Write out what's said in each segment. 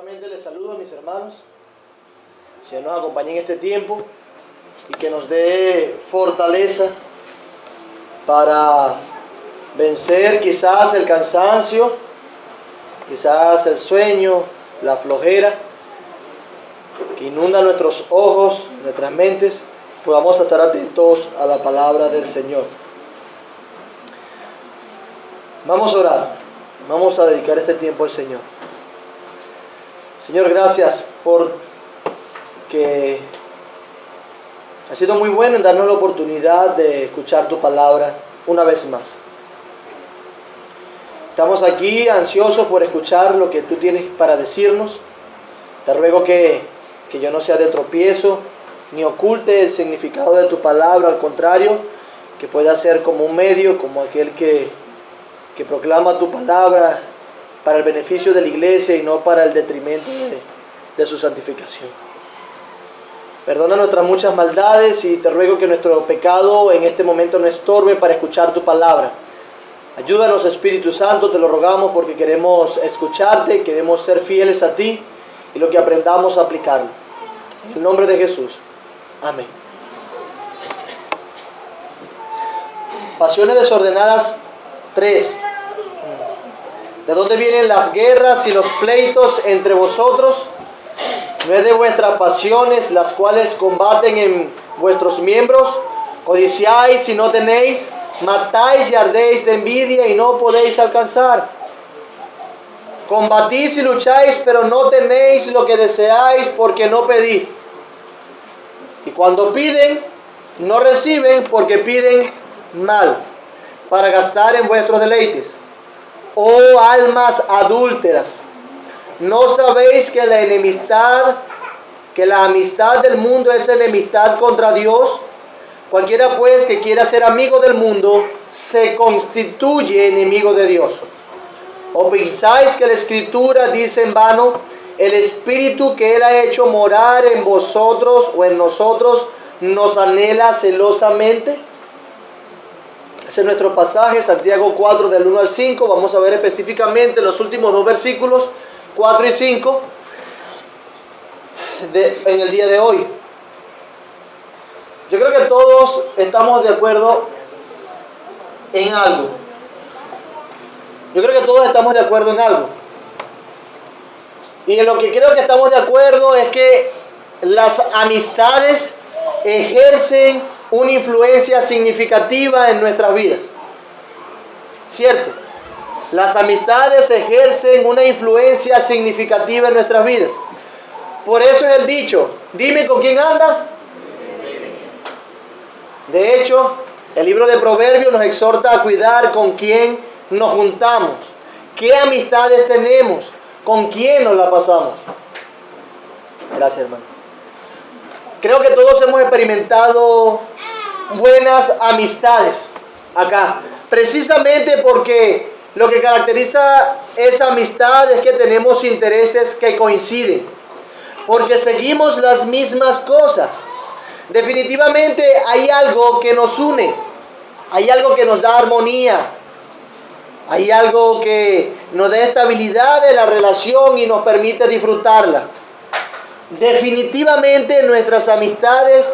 Nuevamente les saludo a mis hermanos. Señor nos acompañe en este tiempo y que nos dé fortaleza para vencer quizás el cansancio, quizás el sueño, la flojera que inunda nuestros ojos, nuestras mentes. Podamos estar atentos a la palabra del Señor. Vamos a orar, vamos a dedicar este tiempo al Señor. Señor, gracias por que ha sido muy bueno en darnos la oportunidad de escuchar tu palabra una vez más. Estamos aquí ansiosos por escuchar lo que tú tienes para decirnos. Te ruego que yo no sea de tropiezo, ni oculte el significado de tu palabra, al contrario, que pueda ser como un medio, como aquel que proclama tu palabra para el beneficio de la iglesia y no para el detrimento de su santificación. Perdona nuestras muchas maldades y te ruego que nuestro pecado en este momento no estorbe para escuchar tu palabra. Ayúdanos, Espíritu Santo, te lo rogamos porque queremos escucharte, queremos ser fieles a ti y lo que aprendamos a aplicarlo. En el nombre de Jesús. Amén. Pasiones desordenadas 3. ¿De dónde vienen las guerras y los pleitos entre vosotros? ¿No es de vuestras pasiones las cuales combaten en vuestros miembros? Codiciáis y no tenéis, matáis y ardéis de envidia y no podéis alcanzar. Combatís y lucháis, pero no tenéis lo que deseáis porque no pedís. Y cuando piden, no reciben porque piden mal, para gastar en vuestros deleites. Oh almas adúlteras, ¿no sabéis que la amistad del mundo es enemistad contra Dios? Cualquiera pues que quiera ser amigo del mundo, se constituye enemigo de Dios. ¿O pensáis que la Escritura dice en vano, el Espíritu que Él ha hecho morar en vosotros o en nosotros nos anhela celosamente? Ese es nuestro pasaje, Santiago 4 del 1 al 5. Vamos a ver específicamente los últimos dos versículos, 4 y 5, en el día de hoy. Yo creo que todos estamos de acuerdo en algo. Yo creo que todos estamos de acuerdo en algo. Y en lo que creo que estamos de acuerdo es que las amistades ejercen una influencia significativa en nuestras vidas. ¿Cierto? Las amistades ejercen una influencia significativa en nuestras vidas. Por eso es el dicho, dime con quién andas. De hecho, el libro de Proverbios nos exhorta a cuidar con quién nos juntamos, qué amistades tenemos, con quién nos la pasamos. Gracias, hermano. Creo que todos hemos experimentado buenas amistades acá, precisamente porque lo que caracteriza esa amistad es que tenemos intereses que coinciden, porque seguimos las mismas cosas. Definitivamente hay algo que nos une, hay algo que nos da armonía, hay algo que nos da estabilidad de la relación y nos permite disfrutarla. Definitivamente nuestras amistades,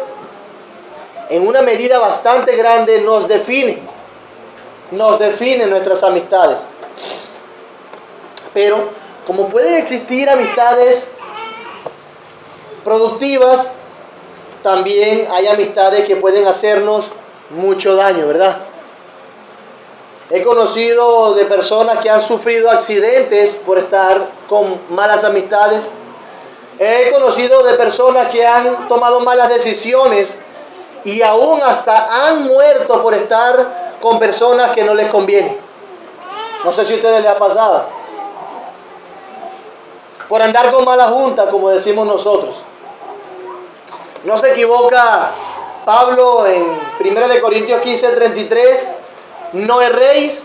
en una medida bastante grande, nos definen nuestras amistades. Pero como pueden existir amistades productivas, también hay amistades que pueden hacernos mucho daño, ¿verdad? He conocido de personas que han sufrido accidentes por estar con malas amistades. He conocido de personas que han tomado malas decisiones y aún hasta han muerto por estar con personas que no les conviene. No sé si a ustedes les ha pasado. Por andar con mala junta, como decimos nosotros. No se equivoca Pablo en 1 Corintios 15:33. No erréis,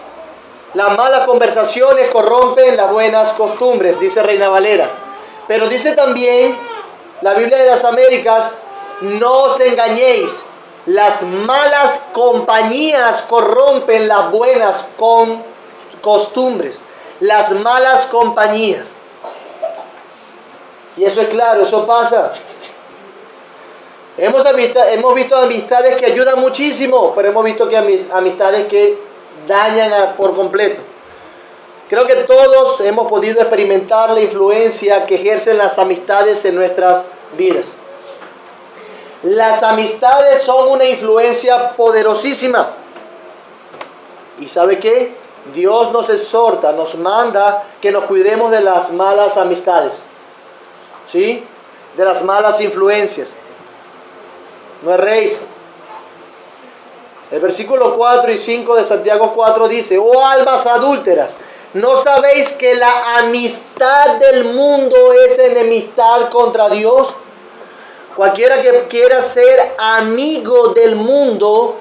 las malas conversaciones corrompen las buenas costumbres, dice Reina Valera. Pero dice también la Biblia de las Américas, no os engañéis, las malas compañías corrompen las buenas costumbres. Las malas compañías. Y eso es claro, eso pasa. Hemos visto amistades que ayudan muchísimo, pero hemos visto que amistades que dañan por completo. Creo que todos hemos podido experimentar la influencia que ejercen las amistades en nuestras vidas. Las amistades son una influencia poderosísima. ¿Y sabe qué? Dios nos exhorta, nos manda que nos cuidemos de las malas amistades. ¿Sí? De las malas influencias. No erréis. El versículo 4 y 5 de Santiago 4 dice: oh almas adúlteras, ¿no sabéis que la amistad del mundo es enemistad contra Dios? Cualquiera que quiera ser amigo del mundo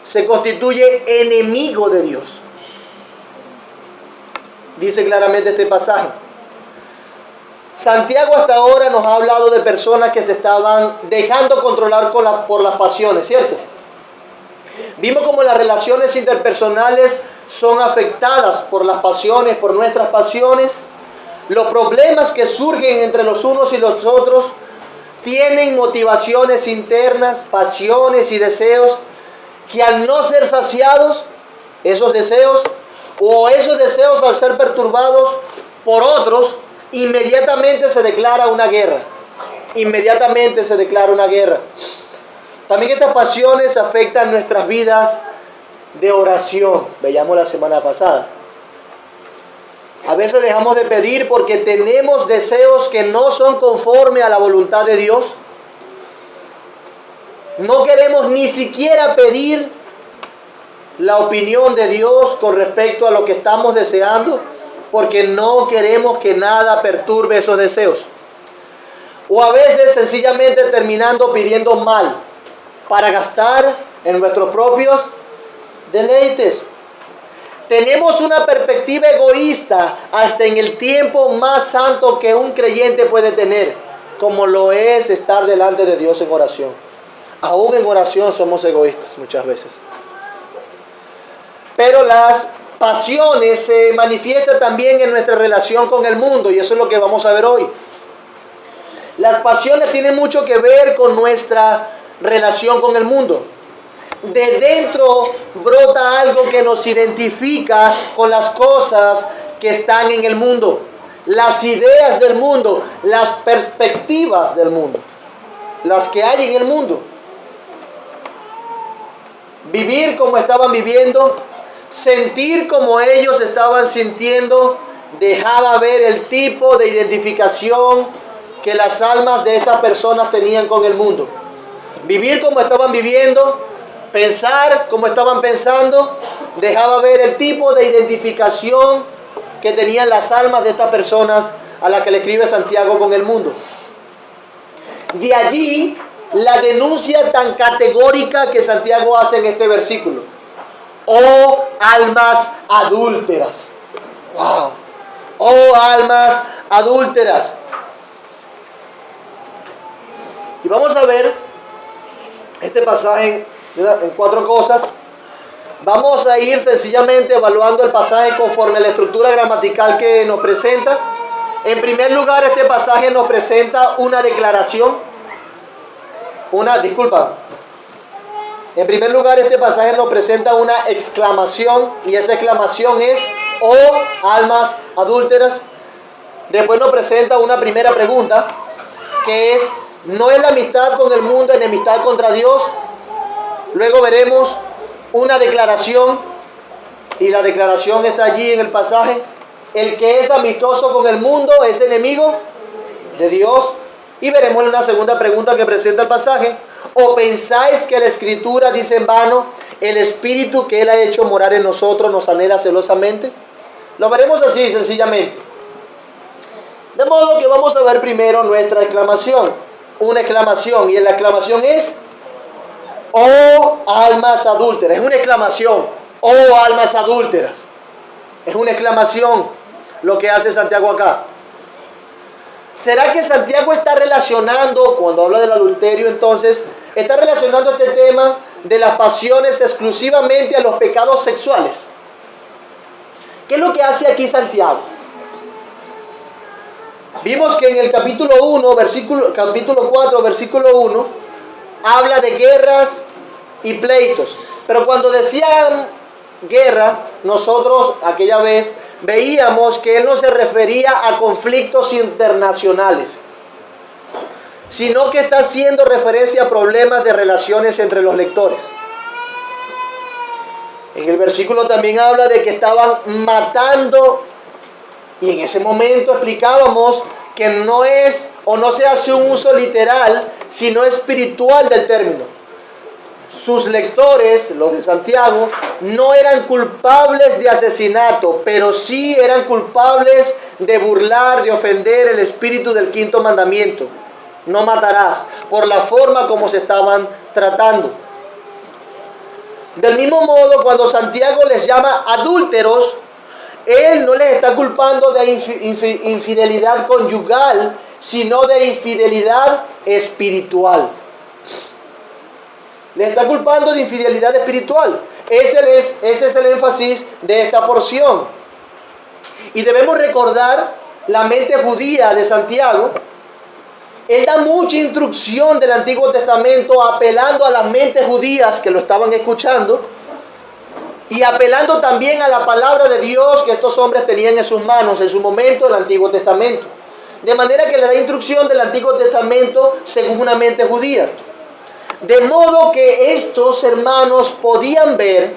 se constituye enemigo de Dios. Dice claramente este pasaje. Santiago hasta ahora nos ha hablado de personas que se estaban dejando controlar por las pasiones, ¿cierto? Vimos cómo las relaciones interpersonales son afectadas por las pasiones, por nuestras pasiones. Los problemas que surgen entre los unos y los otros tienen motivaciones internas, pasiones y deseos que al no ser saciados, esos deseos al ser perturbados por otros, inmediatamente se declara una guerra. Inmediatamente se declara una guerra. También estas pasiones afectan nuestras vidas de oración. Veíamos la semana pasada. A veces dejamos de pedir porque tenemos deseos que no son conforme a la voluntad de Dios. No queremos ni siquiera pedir la opinión de Dios con respecto a lo que estamos deseando, porque no queremos que nada perturbe esos deseos. O a veces sencillamente terminando pidiendo mal para gastar en nuestros propios deleites. Tenemos una perspectiva egoísta hasta en el tiempo más santo que un creyente puede tener, como lo es estar delante de Dios en oración. Aún en oración somos egoístas muchas veces. Pero las pasiones se manifiestan también en nuestra relación con el mundo, y eso es lo que vamos a ver hoy. Las pasiones tienen mucho que ver con nuestra relación con el mundo. De dentro brota algo que nos identifica con las cosas que están en el mundo, las ideas del mundo, las perspectivas del mundo, las que hay en el mundo. Vivir como estaban viviendo, sentir como ellos estaban sintiendo, dejaba ver el tipo de identificación que las almas de estas personas tenían con el mundo. Vivir como estaban viviendo, pensar como estaban pensando, dejaba ver el tipo de identificación que tenían las almas de estas personas a las que le escribe Santiago con el mundo. De allí la denuncia tan categórica que Santiago hace en este versículo. Oh almas adúlteras. Wow. Oh almas adúlteras. Y vamos a ver este pasaje en 4 cosas. Vamos a ir sencillamente evaluando el pasaje conforme a la estructura gramatical que nos presenta. En primer lugar, este pasaje nos presenta una declaración. En primer lugar, este pasaje nos presenta una exclamación, y esa exclamación es: oh almas adúlteras. Después nos presenta una primera pregunta, que es: ¿no es la amistad con el mundo enemistad contra Dios? Luego veremos una declaración, y la declaración está allí en el pasaje: el que es amistoso con el mundo es enemigo de Dios. Y veremos una segunda pregunta que presenta el pasaje: ¿o pensáis que la Escritura dice en vano, el Espíritu que Él ha hecho morar en nosotros nos anhela celosamente? Lo veremos así sencillamente. De modo que vamos a ver primero nuestra exclamación. Una exclamación, y la exclamación es: oh almas adúlteras. Es una exclamación: oh almas adúlteras. Es una exclamación lo que hace Santiago acá. ¿Será que Santiago está relacionando, cuando habla del adulterio entonces, está relacionando este tema de las pasiones exclusivamente a los pecados sexuales? ¿Qué es lo que hace aquí Santiago? Vimos que en el capítulo 4, versículo 1, habla de guerras y pleitos. Pero cuando decían guerra, nosotros aquella vez veíamos que él no se refería a conflictos internacionales, sino que está haciendo referencia a problemas de relaciones entre los lectores. En el versículo también habla de que estaban matando, y en ese momento explicábamos que no es o no se hace un uso literal, sino espiritual del término. Sus lectores, los de Santiago, no eran culpables de asesinato, pero sí eran culpables de burlar, de ofender el espíritu del quinto mandamiento: no matarás, por la forma como se estaban tratando. Del mismo modo, cuando Santiago les llama adúlteros, él no les está culpando de infidelidad conyugal, sino de infidelidad espiritual. Les está culpando de infidelidad espiritual. Ese es el énfasis de esta porción. Y debemos recordar la mente judía de Santiago. Él da mucha instrucción del Antiguo Testamento apelando a las mentes judías que lo estaban escuchando y apelando también a la palabra de Dios que estos hombres tenían en sus manos en su momento del Antiguo Testamento. De manera que le da instrucción del Antiguo Testamento según una mente judía. De modo que estos hermanos podían ver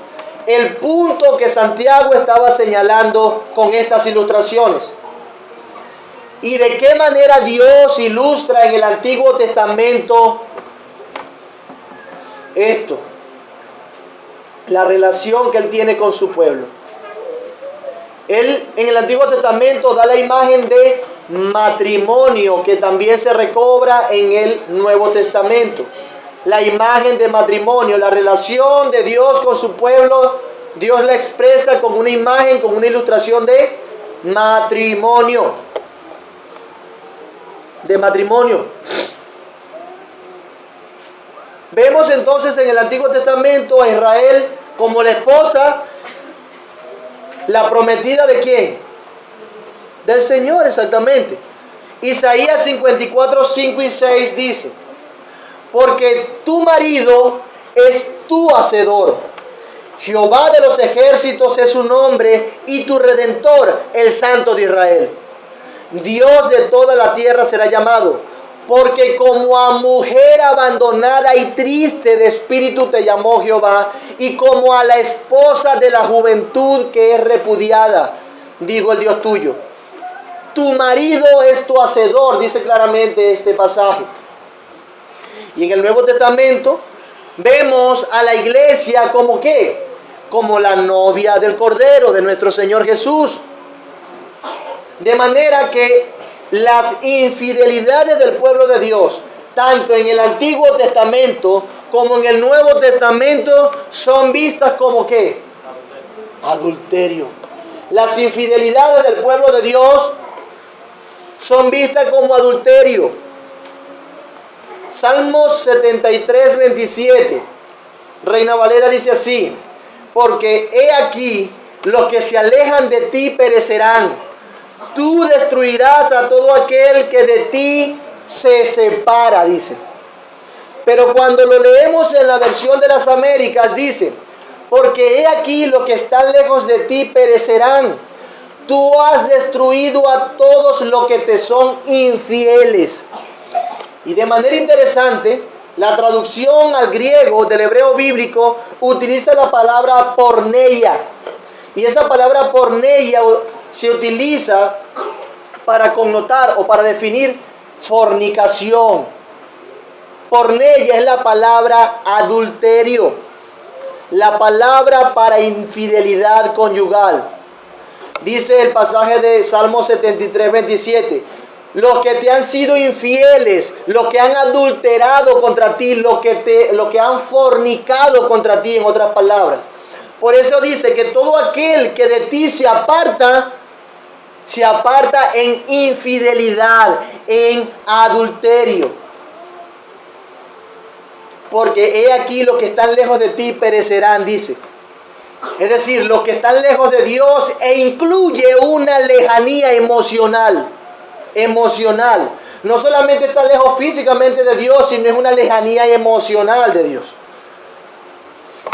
el punto que Santiago estaba señalando con estas ilustraciones. Y de qué manera Dios ilustra en el Antiguo Testamento esto, la relación que Él tiene con su pueblo. Él en el Antiguo Testamento da la imagen de matrimonio que también se recobra en el Nuevo Testamento. La imagen de matrimonio, la relación de Dios con su pueblo, Dios la expresa con una imagen, con una ilustración de matrimonio. Vemos entonces en el Antiguo Testamento a Israel como la esposa, la prometida ¿de quién? Del Señor, exactamente. Isaías 54, 5 y 6 dice: porque tu marido es tu hacedor, Jehová de los ejércitos es su nombre, y tu redentor, el Santo de Israel. Dios de toda la tierra será llamado, porque como a mujer abandonada y triste de espíritu te llamó Jehová, y como a la esposa de la juventud que es repudiada, digo el Dios tuyo. Tu marido es tu hacedor, dice claramente este pasaje. Y en el Nuevo Testamento vemos a la iglesia como ¿qué? Como la novia del Cordero de nuestro Señor Jesús. De manera que las infidelidades del pueblo de Dios, tanto en el Antiguo Testamento como en el Nuevo Testamento, son vistas como ¿qué? Adulterio. Las infidelidades del pueblo de Dios son vistas como adulterio. Salmos 73, 27. Reina Valera dice así: porque he aquí, los que se alejan de ti perecerán. Tú destruirás a todo aquel que de ti se separa, dice. Pero cuando lo leemos en la versión de las Américas, dice: porque he aquí, los que están lejos de ti perecerán. Tú has destruido a todos los que te son infieles. Y de manera interesante, la traducción al griego del hebreo bíblico utiliza la palabra porneia. Y esa palabra porneia se utiliza para connotar o para definir fornicación. Porneia es la palabra adulterio, la palabra para infidelidad conyugal. Dice el pasaje de Salmo 73, 27: los que te han sido infieles, los que han adulterado contra ti, los que han fornicado contra ti, en otras palabras. Por eso dice que todo aquel que de ti se aparta en infidelidad, en adulterio. Porque he aquí, los que están lejos de ti perecerán, dice. Es decir, los que están lejos de Dios, e incluye una lejanía emocional. emocional. No solamente está lejos físicamente de Dios, sino es una lejanía emocional de Dios.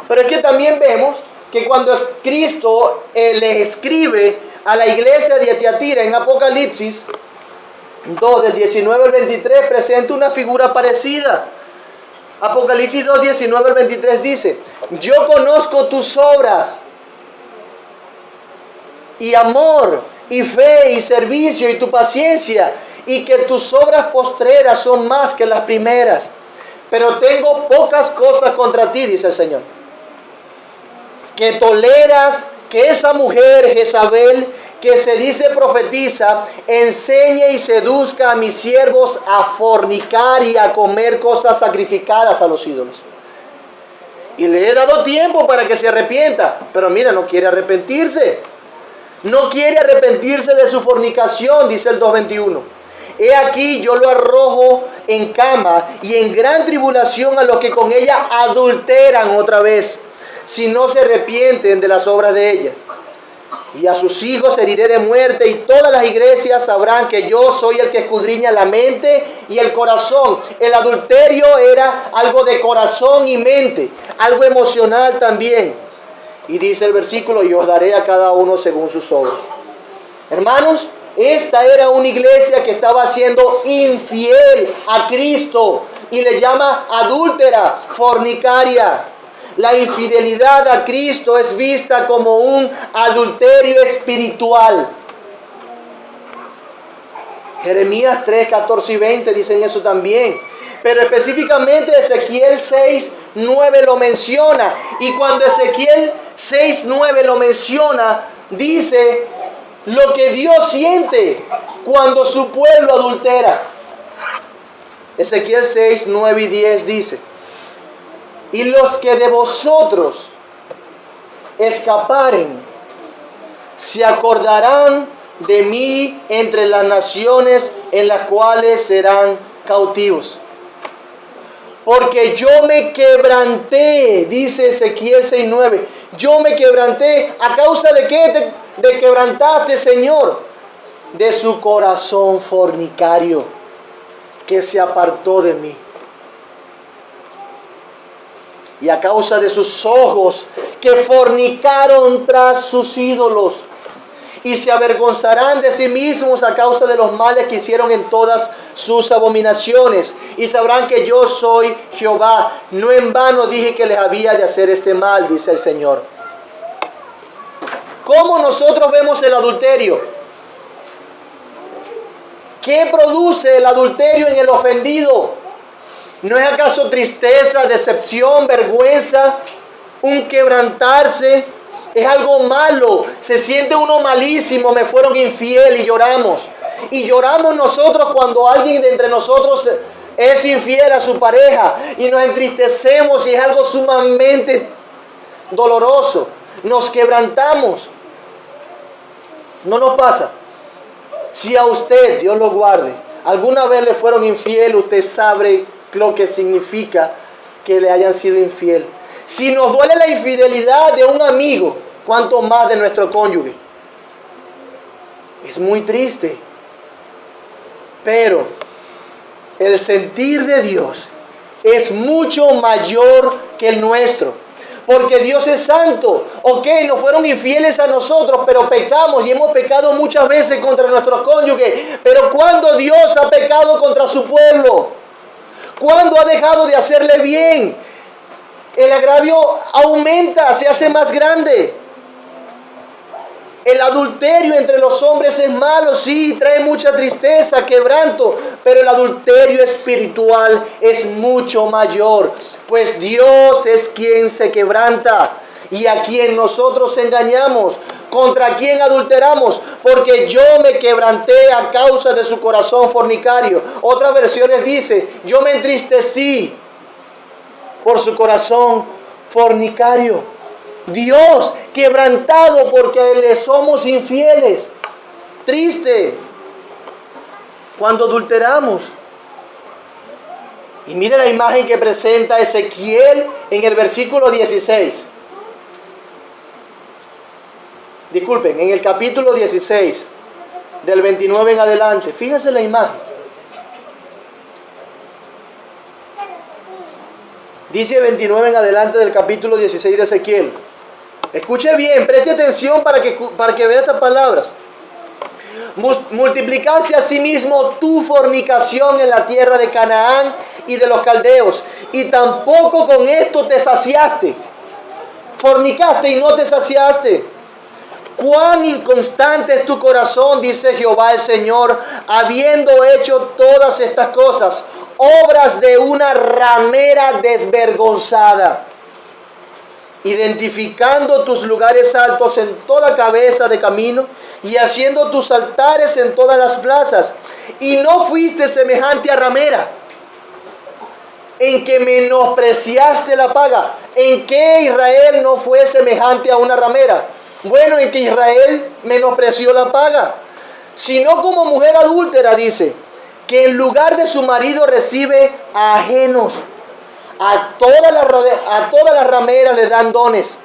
Pero es que también vemos que cuando Cristo le escribe a la iglesia de Tiatira en Apocalipsis 2, del 19 al 23, presenta una figura parecida. Apocalipsis 2, 19 al 23 dice: yo conozco tus obras, y amor, y fe, y servicio, y tu paciencia, y que tus obras postreras son más que las primeras. Pero tengo pocas cosas contra ti, dice el Señor, que toleras que esa mujer Jezabel, que se dice profetiza, enseñe y seduzca a mis siervos a fornicar y a comer cosas sacrificadas a los ídolos. Y le he dado tiempo para que se arrepienta, pero mira, no quiere arrepentirse. No quiere arrepentirse de su fornicación, dice el 2:21. He aquí yo lo arrojo en cama y en gran tribulación a los que con ella adulteran otra vez, si no se arrepienten de las obras de ella. Y a sus hijos heriré de muerte, y todas las iglesias sabrán que yo soy el que escudriña la mente y el corazón. El adulterio era algo de corazón y mente, algo emocional también. Y dice el versículo: y os daré a cada uno según sus obras. Hermanos, esta era una iglesia que estaba siendo infiel a Cristo y le llama adúltera, fornicaria. La infidelidad a Cristo es vista como un adulterio espiritual. Jeremías 3, 14 y 20 dicen eso también. Pero específicamente Ezequiel 6, 9 lo menciona. Y cuando Ezequiel 6, 9 lo menciona, dice lo que Dios siente cuando su pueblo adultera. Ezequiel 6, 9 y 10 dice: y los que de vosotros escaparen se acordarán de mí entre las naciones en las cuales serán cautivos. Porque yo me quebranté, dice Ezequiel 6:9. Yo me quebranté. ¿A causa de qué te quebrantaste, Señor? De su corazón fornicario, que se apartó de mí. Y a causa de sus ojos, que fornicaron tras sus ídolos. Y se avergonzarán de sí mismos a causa de los males que hicieron en todas sus abominaciones. Y sabrán que yo soy Jehová. No en vano dije que les había de hacer este mal, dice el Señor. ¿Cómo nosotros vemos el adulterio? ¿Qué produce el adulterio en el ofendido? ¿No es acaso tristeza, decepción, vergüenza, un quebrantarse? Es algo malo, se siente uno malísimo, me fueron infiel, y lloramos. Y lloramos nosotros cuando alguien de entre nosotros es infiel a su pareja, y nos entristecemos, y es algo sumamente doloroso. Nos quebrantamos. No nos pasa. Si a usted, Dios lo guarde, alguna vez le fueron infiel, usted sabe lo que significa que le hayan sido infiel. Si nos duele la infidelidad de un amigo, ¿cuánto más de nuestro cónyuge? Es muy triste. Pero el sentir de Dios es mucho mayor que el nuestro. Porque Dios es santo. Ok, nos fueron infieles a nosotros, pero pecamos, y hemos pecado muchas veces contra nuestros cónyuges. Pero ¿cuándo Dios ha pecado contra su pueblo? ¿Cuándo ha dejado de hacerle bien? El agravio aumenta, se hace más grande. El adulterio entre los hombres es malo, sí, trae mucha tristeza, quebranto, pero el adulterio espiritual es mucho mayor, pues Dios es quien se quebranta y a quien nosotros engañamos, contra quien adulteramos, porque yo me quebranté a causa de su corazón fornicario. Otras versiones dice: yo me entristecí por su corazón fornicario. Dios quebrantado porque le somos infieles. Triste cuando adulteramos. Y mire la imagen que presenta Ezequiel en el versículo 16. Disculpen, en el capítulo 16. del 29 en adelante. Fíjense la imagen. Dice 29 en adelante del capítulo 16 de Ezequiel. Escuche bien, preste atención para que vea estas palabras. Multiplicaste asimismo tu fornicación en la tierra de Canaán y de los caldeos, y tampoco con esto te saciaste. Fornicaste y no te saciaste. Cuán inconstante es tu corazón, dice Jehová el Señor, habiendo hecho todas estas cosas, obras de una ramera desvergonzada, identificando tus lugares altos en toda cabeza de camino y haciendo tus altares en todas las plazas. Y no fuiste semejante a ramera, en que menospreciaste la paga. ¿En qué Israel no fue semejante a una ramera? Bueno, en que Israel menospreció la paga. Sino como mujer adúltera, dice, que en lugar de su marido recibe a ajenos. A todas las rameras le dan dones.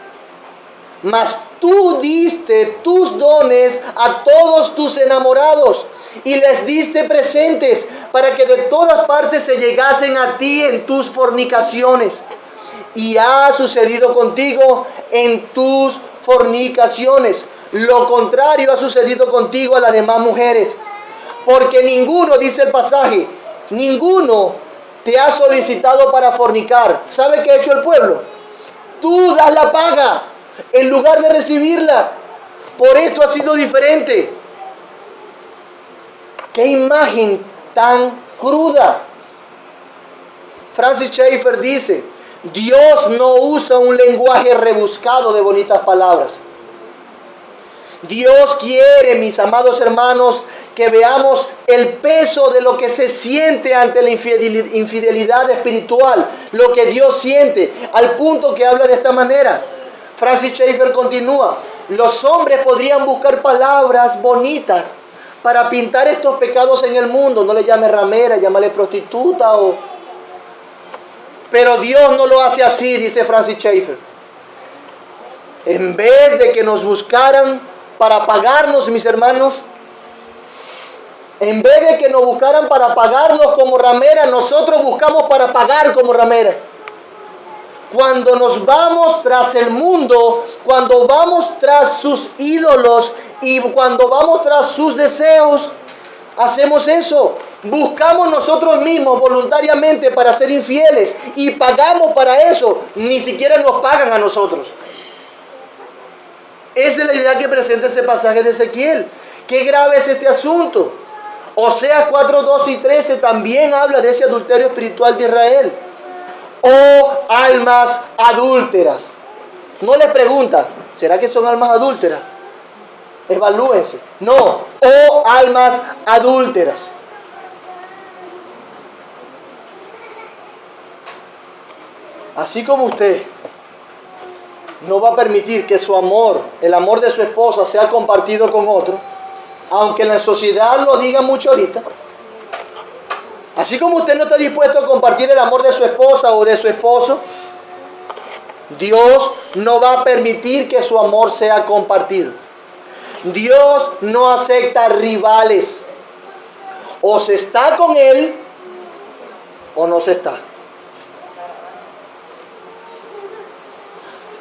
Mas tú diste tus dones a todos tus enamorados y les diste presentes para que de todas partes se llegasen a ti en tus fornicaciones. Y ha sucedido contigo en tus fornicaciones. Lo contrario ha sucedido contigo a las demás mujeres. Porque ninguno, dice el pasaje, ninguno te ha solicitado para fornicar. ¿Sabe qué ha hecho el pueblo? Tú das la paga en lugar de recibirla. Por esto ha sido diferente. ¡Qué imagen tan cruda! Francis Schaeffer dice, Dios no usa un lenguaje rebuscado de bonitas palabras. Dios quiere, mis amados hermanos, que veamos el peso de lo que se siente ante la infidelidad espiritual, lo que Dios siente, al punto que habla de esta manera. Francis Schaeffer continúa, los hombres podrían buscar palabras bonitas para pintar estos pecados en el mundo. No le llame ramera, llámale prostituta pero Dios no lo hace así, dice Francis Schaeffer. En vez de que nos buscaran para pagarnos, mis hermanos, en vez de que nos buscaran para pagarnos como ramera, nosotros buscamos para pagar como ramera. Cuando nos vamos tras el mundo, cuando vamos tras sus ídolos y cuando vamos tras sus deseos, hacemos eso. Buscamos nosotros mismos voluntariamente para ser infieles y pagamos para eso. Ni siquiera nos pagan a nosotros. Esa es la idea que presenta ese pasaje de Ezequiel. Qué grave es este asunto. Oseas 4, 12 y 13 también habla de ese adulterio espiritual de Israel. Oh almas adúlteras. No les pregunta, ¿será que son almas adúlteras? Evalúense. No, oh almas adúlteras. Así como usted no va a permitir que su amor, el amor de su esposa, sea compartido con otro, aunque en la sociedad lo diga mucho ahorita. Así como usted no está dispuesto a compartir el amor de su esposa o de su esposo, Dios no va a permitir que su amor sea compartido. Dios no acepta rivales. O se está con él o no se está.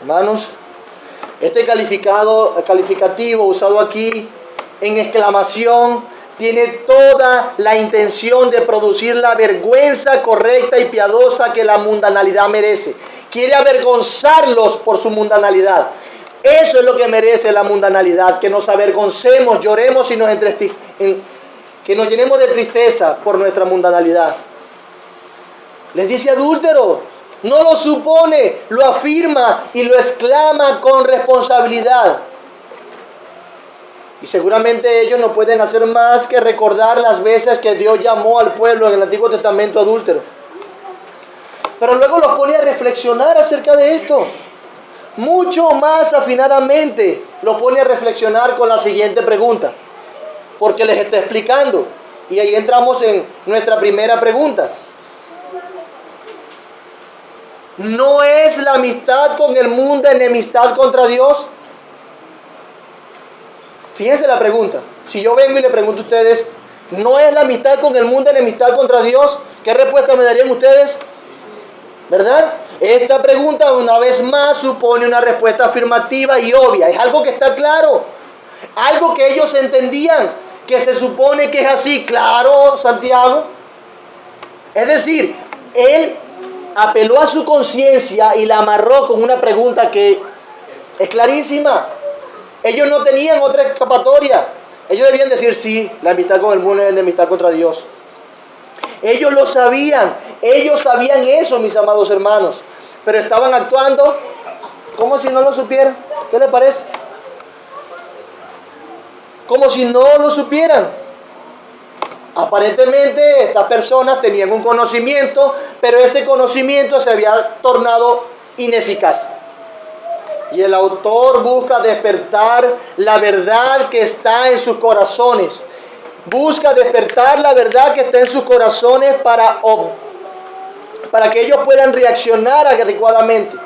Hermanos, este calificativo usado aquí en exclamación tiene toda la intención de producir la vergüenza correcta y piadosa que la mundanalidad merece. Quiere avergonzarlos por su mundanalidad. Eso es lo que merece la mundanalidad, que nos avergoncemos, lloremos y que nos llenemos de tristeza por nuestra mundanalidad. Les dice adúlteros. No lo supone, lo afirma y lo exclama con responsabilidad. Y seguramente ellos no pueden hacer más que recordar las veces que Dios llamó al pueblo en el Antiguo Testamento adúltero. Pero luego los pone a reflexionar acerca de esto. Mucho más afinadamente los pone a reflexionar con la siguiente pregunta. Porque les está explicando. Y ahí entramos en nuestra primera pregunta. ¿No es la amistad con el mundo enemistad contra Dios? Fíjense la pregunta. Si yo vengo y le pregunto a ustedes, ¿no es la amistad con el mundo enemistad contra Dios? ¿Qué respuesta me darían ustedes? ¿Verdad? Esta pregunta una vez más supone una respuesta afirmativa y obvia. Es algo que está claro. Algo que ellos entendían, que se supone que es así. Claro, Santiago. Es decir, él apeló a su conciencia y la amarró con una pregunta que es clarísima. Ellos no tenían otra escapatoria. Ellos debían decir, sí, la amistad con el mundo es enemistad contra Dios. Ellos lo sabían. Ellos sabían eso, mis amados hermanos. Pero estaban actuando como si no lo supieran. ¿Qué les parece? Como si no lo supieran. Aparentemente estas personas tenían un conocimiento, pero ese conocimiento se había tornado ineficaz. Y el autor busca despertar la verdad que está en sus corazones. Busca despertar la verdad que está en sus corazones para que ellos puedan reaccionar adecuadamente.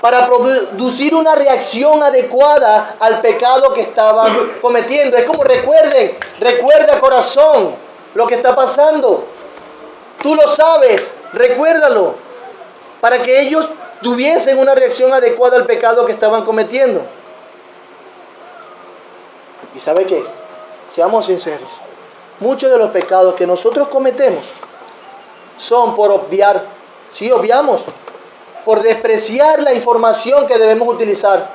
Para producir una reacción adecuada al pecado que estaban cometiendo. Es como recuerda corazón lo que está pasando. Tú lo sabes, recuérdalo. Para que ellos tuviesen una reacción adecuada al pecado que estaban cometiendo. ¿Y sabe qué? Seamos sinceros. Muchos de los pecados que nosotros cometemos son por obviar. Sí, obviamos. Por despreciar la información que debemos utilizar.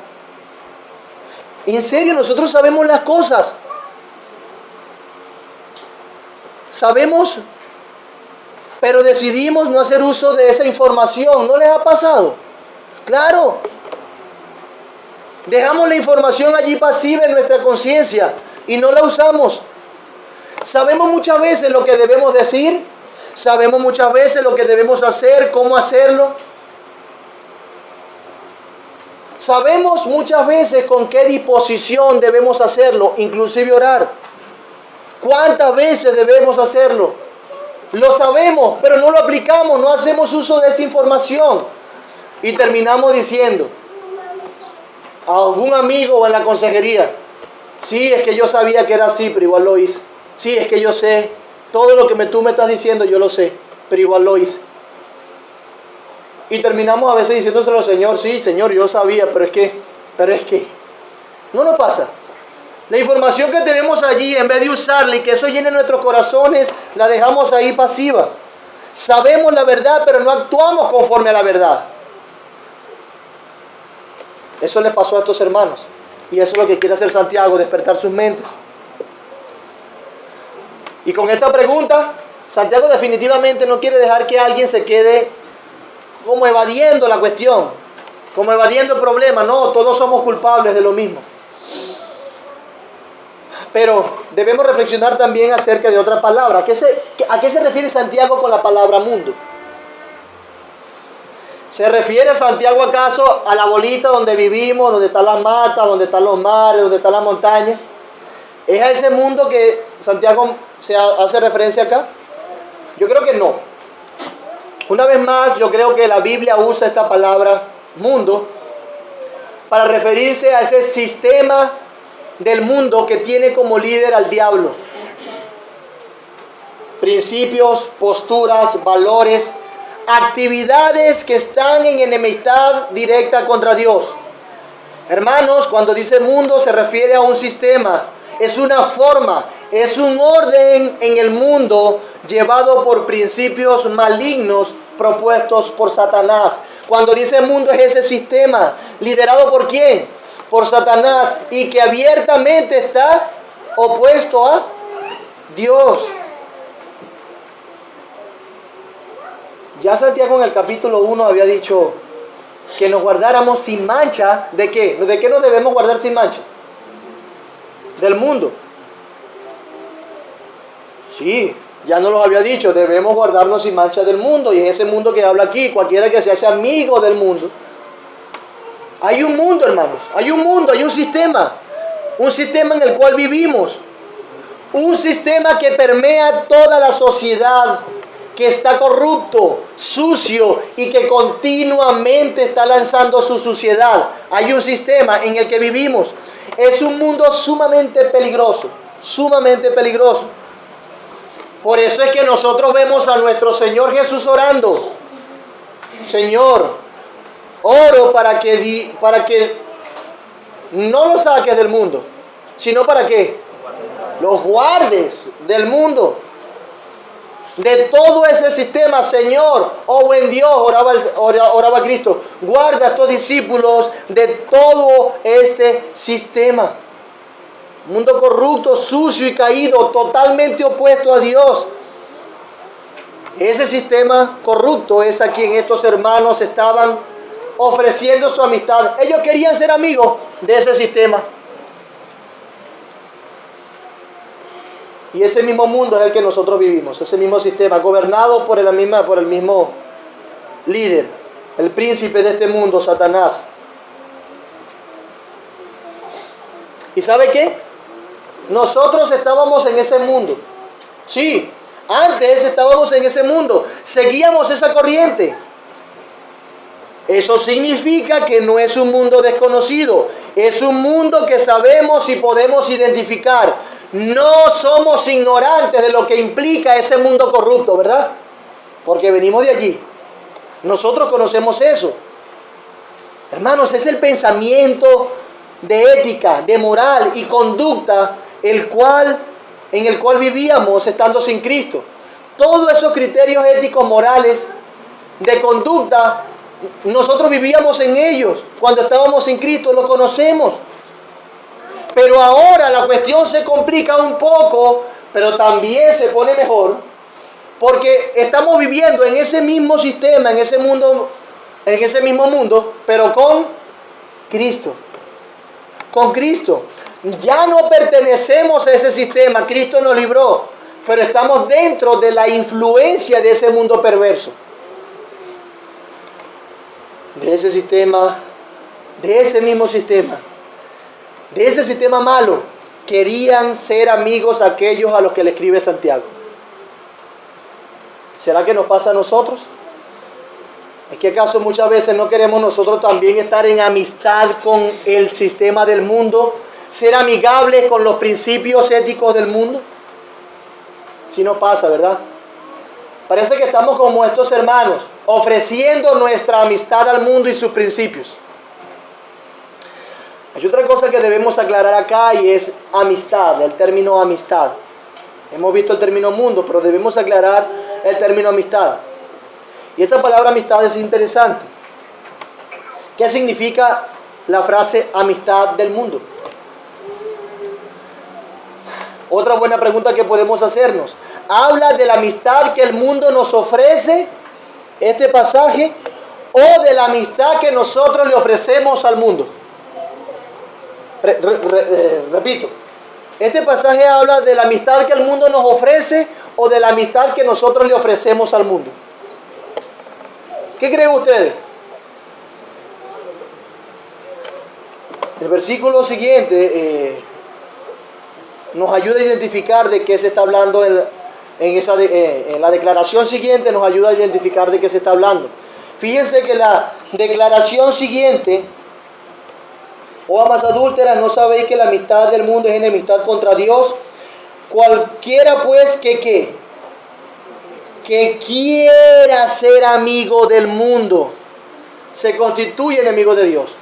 En serio, nosotros sabemos las cosas. Sabemos, pero decidimos no hacer uso de esa información. ¿No les ha pasado? Claro. Dejamos la información allí pasiva en nuestra conciencia y no la usamos. Sabemos muchas veces lo que debemos decir. Sabemos muchas veces lo que debemos hacer, cómo hacerlo. Sabemos muchas veces con qué disposición debemos hacerlo, inclusive orar. ¿Cuántas veces debemos hacerlo? Lo sabemos, pero no lo aplicamos, no hacemos uso de esa información. Y terminamos diciendo a algún amigo o en la consejería, sí, es que yo sabía que era así, pero igual lo hice. Sí, es que yo sé, todo lo que tú me estás diciendo yo lo sé, pero igual lo hice. Y terminamos a veces diciéndoselo al Señor, sí, Señor, yo sabía, pero es que, no nos pasa. La información que tenemos allí, en vez de usarla y que eso llene nuestros corazones, la dejamos ahí pasiva. Sabemos la verdad, pero no actuamos conforme a la verdad. Eso le pasó a estos hermanos. Y eso es lo que quiere hacer Santiago, despertar sus mentes. Y con esta pregunta, Santiago definitivamente no quiere dejar que alguien se quede como evadiendo la cuestión, como evadiendo el problema. No, todos somos culpables de lo mismo. Pero debemos reflexionar también acerca de otra palabra. ¿A qué se refiere Santiago con la palabra mundo? ¿Se refiere Santiago acaso a la bolita donde vivimos, donde están las matas, donde están los mares, donde están las montañas? ¿Es a ese mundo que Santiago se hace referencia acá? Yo creo que no. Una vez más, yo creo que la Biblia usa esta palabra mundo para referirse a ese sistema del mundo que tiene como líder al diablo. Principios, posturas, valores, actividades que están en enemistad directa contra Dios. Hermanos, cuando dice mundo se refiere a un sistema, es una forma, es un orden en el mundo llevado por principios malignos propuestos por Satanás. Cuando dice mundo es ese sistema, liderado ¿por quién? Por Satanás, y que abiertamente está opuesto a Dios. Ya Santiago en el capítulo 1 había dicho que nos guardáramos sin mancha. ¿De qué? ¿De qué nos debemos guardar sin mancha? Del mundo. Sí, ya nos lo había dicho, debemos guardarnos sin mancha del mundo. Y es ese mundo que habla aquí, cualquiera que se hace amigo del mundo. Hay un mundo, hermanos, hay un mundo, hay un sistema en el cual vivimos. Un sistema que permea toda la sociedad, que está corrupto, sucio y que continuamente está lanzando su suciedad. Hay un sistema en el que vivimos. es un mundo sumamente peligroso, sumamente peligroso. Por eso es que nosotros vemos a nuestro Señor Jesús orando. Señor, oro para que no los saques del mundo, sino para que los guardes del mundo, de todo ese sistema. Señor, oh buen Dios, oraba Cristo, guarda a estos discípulos de todo este sistema. Mundo corrupto, sucio y caído, totalmente opuesto a Dios. Ese sistema corrupto es a quien estos hermanos estaban ofreciendo su amistad. Ellos querían ser amigos de ese sistema. Y ese mismo mundo es el que nosotros vivimos, ese mismo sistema, gobernado por el mismo líder, el príncipe de este mundo, Satanás. ¿Y sabe qué? Nosotros estábamos en ese mundo. Sí, antes estábamos en ese mundo, seguíamos esa corriente. Eso significa que no es un mundo desconocido, es un mundo que sabemos y podemos identificar. No somos ignorantes de lo que implica ese mundo corrupto, ¿verdad? Porque venimos de allí. Nosotros conocemos eso. Hermanos, es el pensamiento de ética, de moral y conducta en el cual vivíamos estando sin Cristo. Todos esos criterios éticos, morales, de conducta, nosotros vivíamos en ellos cuando estábamos sin Cristo, lo conocemos. Pero ahora la cuestión se complica un poco, pero también se pone mejor, porque estamos viviendo en ese mismo sistema, en ese mismo mundo, pero con Cristo. Con Cristo. Ya no pertenecemos a ese sistema, Cristo nos libró, pero estamos dentro de la influencia de ese mundo perverso. De ese sistema, de ese mismo sistema. De ese sistema malo, querían ser amigos aquellos a los que le escribe Santiago. ¿Será que nos pasa a nosotros? ¿Es que acaso muchas veces no queremos nosotros también estar en amistad con el sistema del mundo? ¿Ser amigables con los principios éticos del mundo? Sí nos pasa, ¿verdad? Parece que estamos como estos hermanos, ofreciendo nuestra amistad al mundo y sus principios. Hay otra cosa que debemos aclarar acá y es amistad, el término amistad. Hemos visto el término mundo, pero debemos aclarar el término amistad. Y esta palabra amistad es interesante. ¿Qué significa la frase amistad del mundo? Otra buena pregunta que podemos hacernos. ¿Habla de la amistad que el mundo nos ofrece, este pasaje, o de la amistad que nosotros le ofrecemos al mundo? Repito, ¿este pasaje habla de la amistad que el mundo nos ofrece o de la amistad que nosotros le ofrecemos al mundo? ¿Qué creen ustedes? El versículo siguiente nos ayuda a identificar de qué se está hablando en la declaración siguiente, nos ayuda a identificar de qué se está hablando. Fíjense que la declaración siguiente: oh amas adúlteras, ¿no sabéis que la amistad del mundo es enemistad contra Dios? Cualquiera pues que quiera ser amigo del mundo, se constituye enemigo de Dios.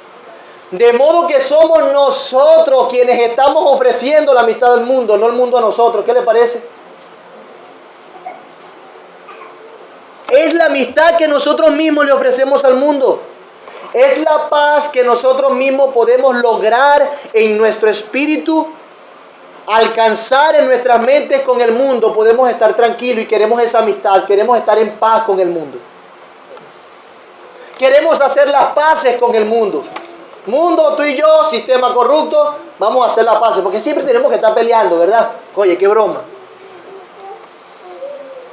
De modo que somos nosotros quienes estamos ofreciendo la amistad del mundo, no el mundo a nosotros. ¿Qué le parece? Es la amistad que nosotros mismos le ofrecemos al mundo. Es la paz que nosotros mismos podemos lograr en nuestro espíritu, alcanzar en nuestras mentes con el mundo. Podemos estar tranquilos y queremos esa amistad, queremos estar en paz con el mundo. Queremos hacer las paces con el mundo. Mundo, tú y yo, sistema corrupto, vamos a hacer las paces, porque siempre tenemos que estar peleando, ¿verdad? Oye, qué broma.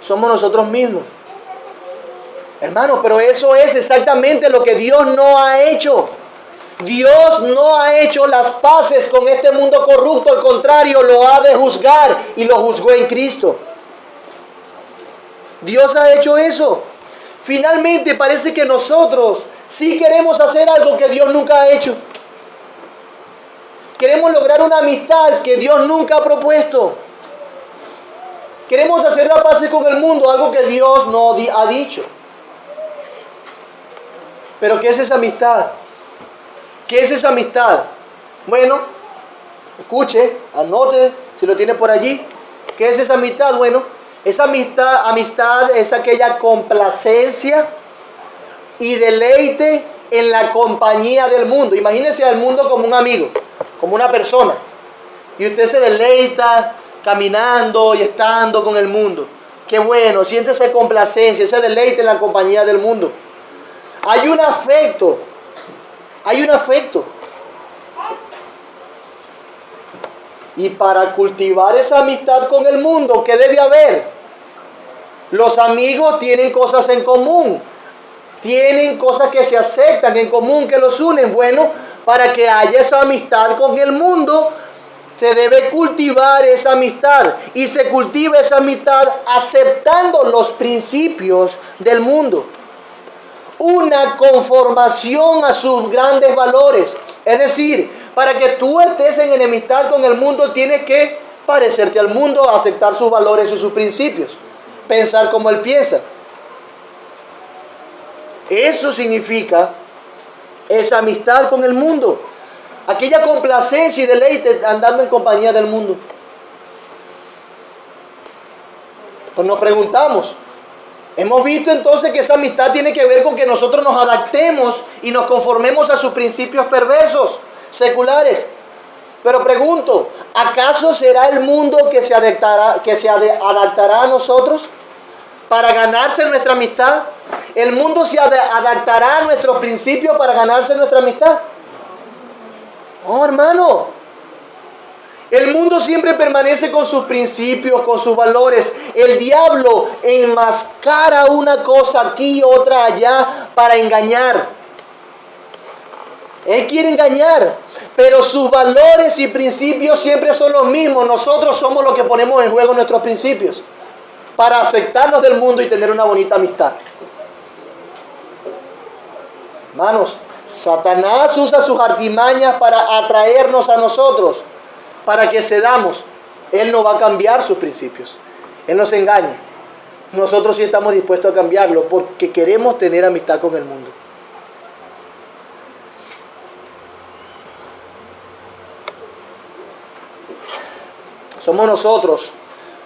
Somos nosotros mismos. Hermano, pero eso es exactamente lo que Dios no ha hecho. Dios no ha hecho las paces con este mundo corrupto, al contrario, lo ha de juzgar y lo juzgó en Cristo. Dios ha hecho eso. Finalmente parece que nosotros sí queremos hacer algo que Dios nunca ha hecho. Queremos lograr una amistad que Dios nunca ha propuesto. Queremos hacer la paz con el mundo, algo que Dios no ha dicho. Pero ¿qué es esa amistad? ¿Qué es esa amistad? Bueno, escuche, anote si lo tiene por allí. ¿Qué es esa amistad? Bueno, esa amistad es aquella complacencia y deleite en la compañía del mundo. Imagínese al mundo como un amigo, como una persona. Y usted se deleita caminando y estando con el mundo. Qué bueno, siente esa complacencia, ese deleite en la compañía del mundo. Hay un afecto. Y para cultivar esa amistad con el mundo, ¿qué debe haber? Los amigos tienen cosas en común. Tienen cosas que se aceptan en común, que los unen. Bueno, para que haya esa amistad con el mundo, se debe cultivar esa amistad. Y se cultiva esa amistad aceptando los principios del mundo. Una conformación a sus grandes valores. Es decir, para que tú estés en enemistad con el mundo, tienes que parecerte al mundo, aceptar sus valores y sus principios. Pensar como él piensa. Eso significa esa amistad con el mundo. Aquella complacencia y deleite andando en compañía del mundo. Pues nos preguntamos, hemos visto entonces que esa amistad tiene que ver con que nosotros nos adaptemos y nos conformemos a sus principios perversos, seculares. Pero pregunto, ¿acaso será el mundo que se adaptará a nosotros para ganarse nuestra amistad? ¿El mundo se adaptará a nuestros principios para ganarse nuestra amistad? Oh, hermano. El mundo siempre permanece con sus principios, con sus valores. El diablo enmascara una cosa aquí, otra allá, para engañar. Él quiere engañar, pero sus valores y principios siempre son los mismos. Nosotros somos los que ponemos en juego nuestros principios para aceptarnos del mundo y tener una bonita amistad. Hermanos, Satanás usa sus artimañas para atraernos a nosotros, para que cedamos. Él no va a cambiar sus principios. Él nos engaña. Nosotros sí estamos dispuestos a cambiarlo porque queremos tener amistad con el mundo. Somos nosotros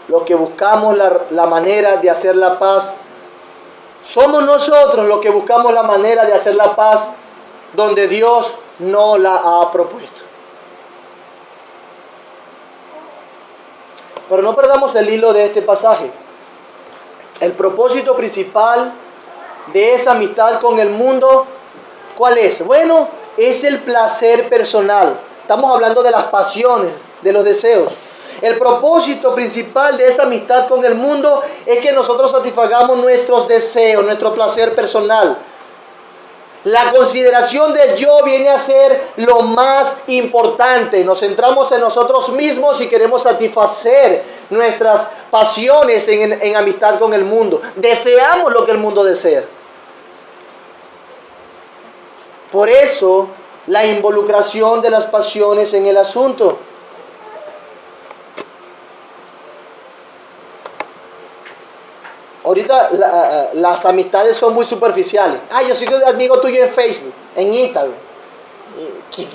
los que buscamos la manera de hacer la paz. Somos nosotros los que buscamos la manera de hacer la paz donde Dios no la ha propuesto. Pero no perdamos el hilo de este pasaje. El propósito principal de esa amistad con el mundo, ¿cuál es? Bueno, es el placer personal. Estamos hablando de las pasiones, de los deseos. El propósito principal de esa amistad con el mundo es que nosotros satisfagamos nuestros deseos, nuestro placer personal. La consideración del yo viene a ser lo más importante. Nos centramos en nosotros mismos y queremos satisfacer nuestras pasiones en amistad con el mundo. Deseamos lo que el mundo desea. Por eso, la involucración de las pasiones en el asunto. Ahorita las amistades son muy superficiales. Yo soy amigo tuyo en Facebook, en Instagram.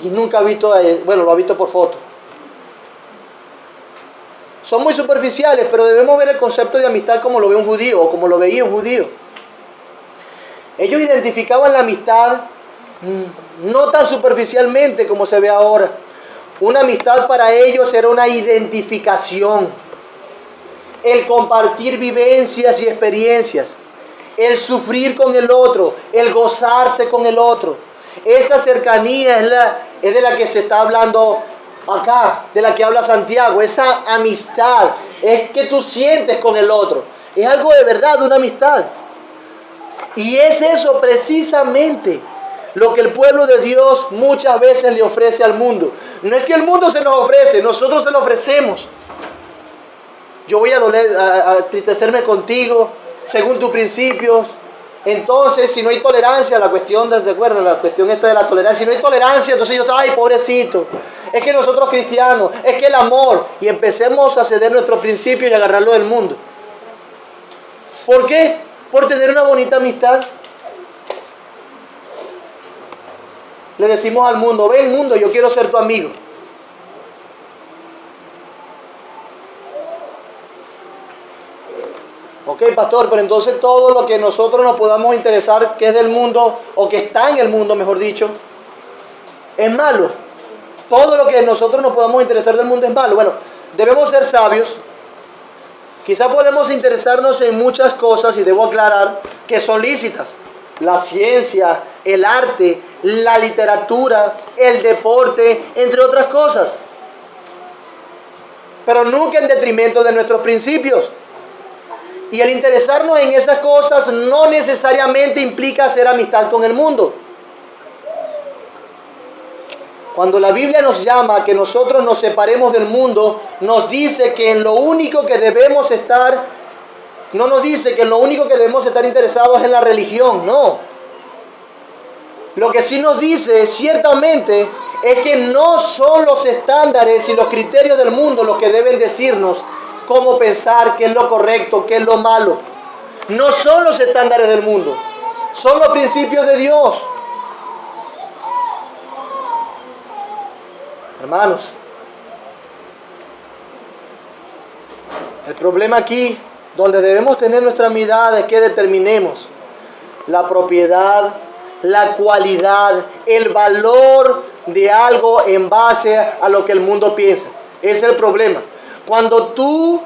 Y nunca he visto, bueno, lo he visto por foto. Son muy superficiales, pero debemos ver el concepto de amistad como lo ve un judío o como lo veía un judío. Ellos identificaban la amistad no tan superficialmente como se ve ahora. Una amistad para ellos era una identificación. El compartir vivencias y experiencias, el sufrir con el otro, el gozarse con el otro. Esa cercanía es de la que se está hablando acá, de la que habla Santiago. Esa amistad es que tú sientes con el otro. Es algo de verdad, una amistad. Y es eso precisamente lo que el pueblo de Dios muchas veces le ofrece al mundo. No es que el mundo se nos ofrece, nosotros se lo ofrecemos. Yo voy a entristecerme contigo según tus principios. Entonces, si no hay tolerancia, la cuestión esta de la tolerancia, si no hay tolerancia, entonces yo, ay, pobrecito. es que nosotros cristianos, es que el amor, y empecemos a ceder nuestros principios y agarrarlo del mundo. ¿Por qué? Por tener una bonita amistad. Le decimos al mundo, ven mundo, yo quiero ser tu amigo. Ok, pastor, pero entonces todo lo que nosotros nos podamos interesar, que es del mundo, o que está en el mundo, mejor dicho, es malo. Todo lo que nosotros nos podamos interesar del mundo es malo. Bueno, debemos ser sabios. Quizá podemos interesarnos en muchas cosas, y debo aclarar que son lícitas. La ciencia, el arte, la literatura, el deporte, entre otras cosas. Pero nunca en detrimento de nuestros principios. Y el interesarnos en esas cosas no necesariamente implica hacer amistad con el mundo. Cuando la Biblia nos llama a que nosotros nos separemos del mundo, nos dice que en lo único que debemos estar, no nos dice que en lo único que debemos estar interesados es en la religión, no. Lo que sí nos dice ciertamente es que no son los estándares y los criterios del mundo los que deben decirnos cómo pensar, qué es lo correcto, qué es lo malo. No son los estándares del mundo, son los principios de Dios. Hermanos, el problema aquí, donde debemos tener nuestra mirada, es que determinemos la propiedad, la cualidad, el valor de algo en base a lo que el mundo piensa. Ese es el problema. Cuando tú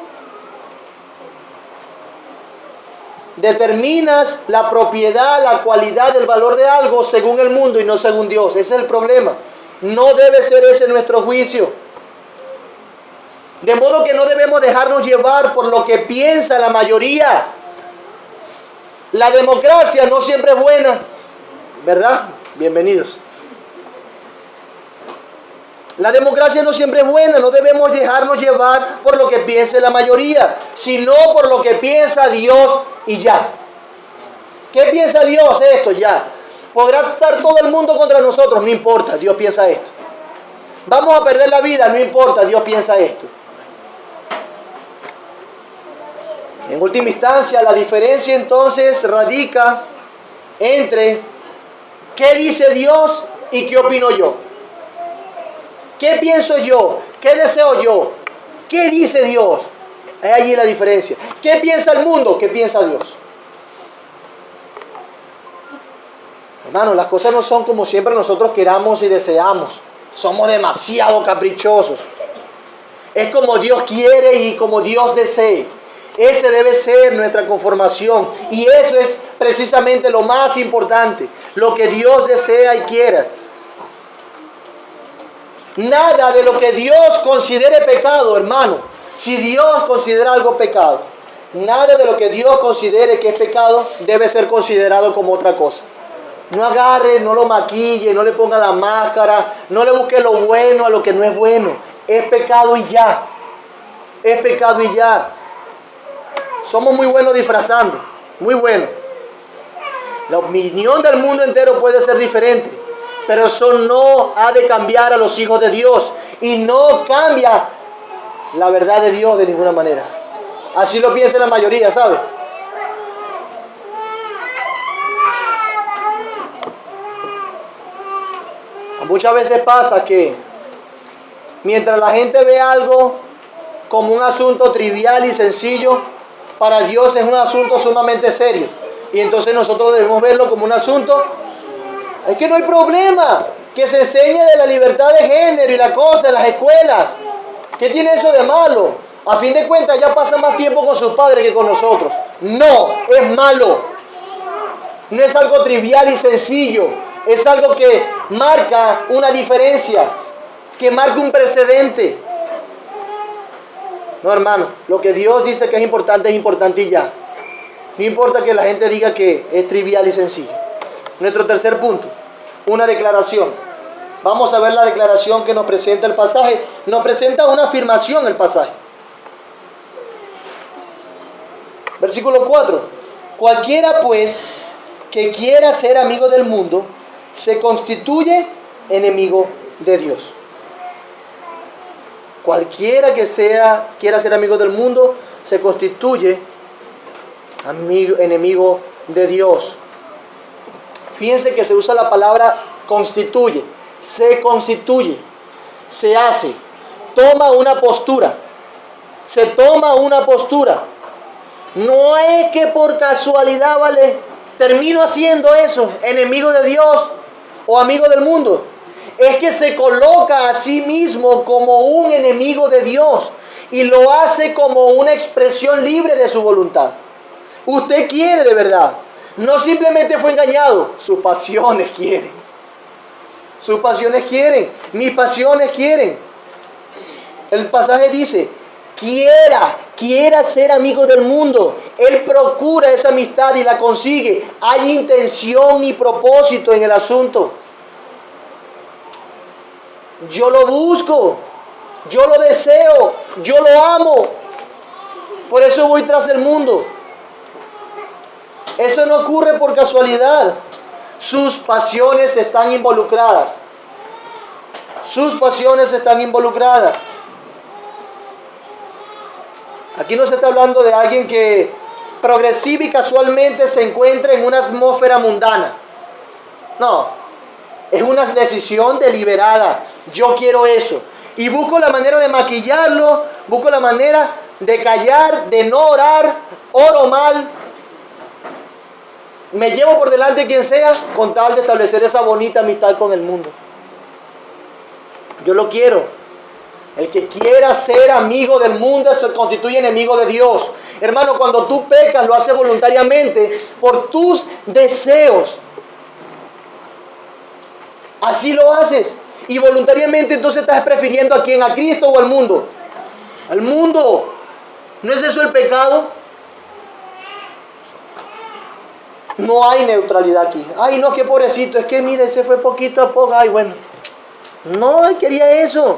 determinas la propiedad, la cualidad, el valor de algo según el mundo y no según Dios, ese es el problema. No debe ser ese nuestro juicio. De modo que no debemos dejarnos llevar por lo que piensa la mayoría. La democracia no siempre es buena, ¿verdad? Bienvenidos. La democracia no siempre es buena, no debemos dejarnos llevar por lo que piense la mayoría, sino por lo que piensa Dios y ya. ¿Qué piensa Dios? Esto ya. Podrá estar todo el mundo contra nosotros, no importa, Dios piensa esto. Vamos a perder la vida, no importa, Dios piensa esto. En última instancia, la diferencia entonces radica entre qué dice Dios y qué opino yo. ¿Qué pienso yo? ¿Qué deseo yo? ¿Qué dice Dios? Es allí la diferencia. ¿Qué piensa el mundo? ¿Qué piensa Dios? Hermanos, las cosas no son como siempre nosotros queramos y deseamos. Somos demasiado caprichosos. Es como Dios quiere y como Dios desee. Ese debe ser nuestra conformación. Y eso es precisamente lo más importante. Lo que Dios desea y quiera. Nada de lo que Dios considere pecado, hermano. Si Dios considera algo pecado, nada de lo que Dios considere que es pecado debe ser considerado como otra cosa. No agarre, no lo maquille, no le ponga la máscara, no le busque lo bueno a lo que no es bueno. Es pecado y ya. Es pecado y ya. Somos muy buenos disfrazando, muy buenos. La opinión del mundo entero puede ser diferente, pero eso no ha de cambiar a los hijos de Dios y no cambia la verdad de Dios de ninguna manera. Así lo piensa la mayoría, ¿sabe? Muchas veces pasa que mientras la gente ve algo como un asunto trivial y sencillo, para Dios es un asunto sumamente serio. Y entonces nosotros debemos verlo como un asunto. Es que no hay problema que se enseñe de la libertad de género y la cosa en las escuelas. ¿Qué tiene eso de malo? A fin de cuentas ya pasa más tiempo con sus padres que con nosotros. No, es malo. No es algo trivial y sencillo. Es algo que marca una diferencia, que marca un precedente. No, hermano, lo que Dios dice que es importante y ya. No importa que la gente diga que es trivial y sencillo. Nuestro tercer punto, una declaración. Vamos a ver la declaración que nos presenta el pasaje. Nos presenta una afirmación el pasaje. Versículo 4. Cualquiera pues que quiera ser amigo del mundo, se constituye enemigo de Dios. Cualquiera que quiera ser amigo del mundo, se constituye enemigo de Dios. Fíjense que se usa la palabra constituye, se constituye, se hace, toma una postura, se toma una postura. No es que por casualidad, vale, termino haciendo eso, enemigo de Dios o amigo del mundo. Es que se coloca a sí mismo como un enemigo de Dios y lo hace como una expresión libre de su voluntad. Usted quiere de verdad, no simplemente fue engañado, sus pasiones quieren. Sus pasiones quieren, mis pasiones quieren. El pasaje dice, quiera ser amigo del mundo. Él procura esa amistad y la consigue. Hay intención y propósito en el asunto. Yo lo busco, yo lo deseo, yo lo amo. Por eso voy tras el mundo. Eso no ocurre por casualidad. Sus pasiones están involucradas. Sus pasiones están involucradas. Aquí no se está hablando de alguien que progresiva y casualmente se encuentra en una atmósfera mundana. No, es una decisión deliberada. Yo quiero eso. Y busco la manera de maquillarlo, busco la manera de callar, de no orar, oro mal. Me llevo por delante quien sea con tal de establecer esa bonita amistad con el mundo. Yo lo quiero. El que quiera ser amigo del mundo se constituye enemigo de Dios. Hermano, cuando tú pecas, lo haces voluntariamente por tus deseos. Así lo haces. Y voluntariamente entonces estás prefiriendo ¿a quién? ¿A Cristo o al mundo? Al mundo. ¿No es eso el pecado? No hay neutralidad aquí. Ay, no, qué pobrecito. Es que mire, se fue poquito a poco. Ay, bueno. No, él quería eso.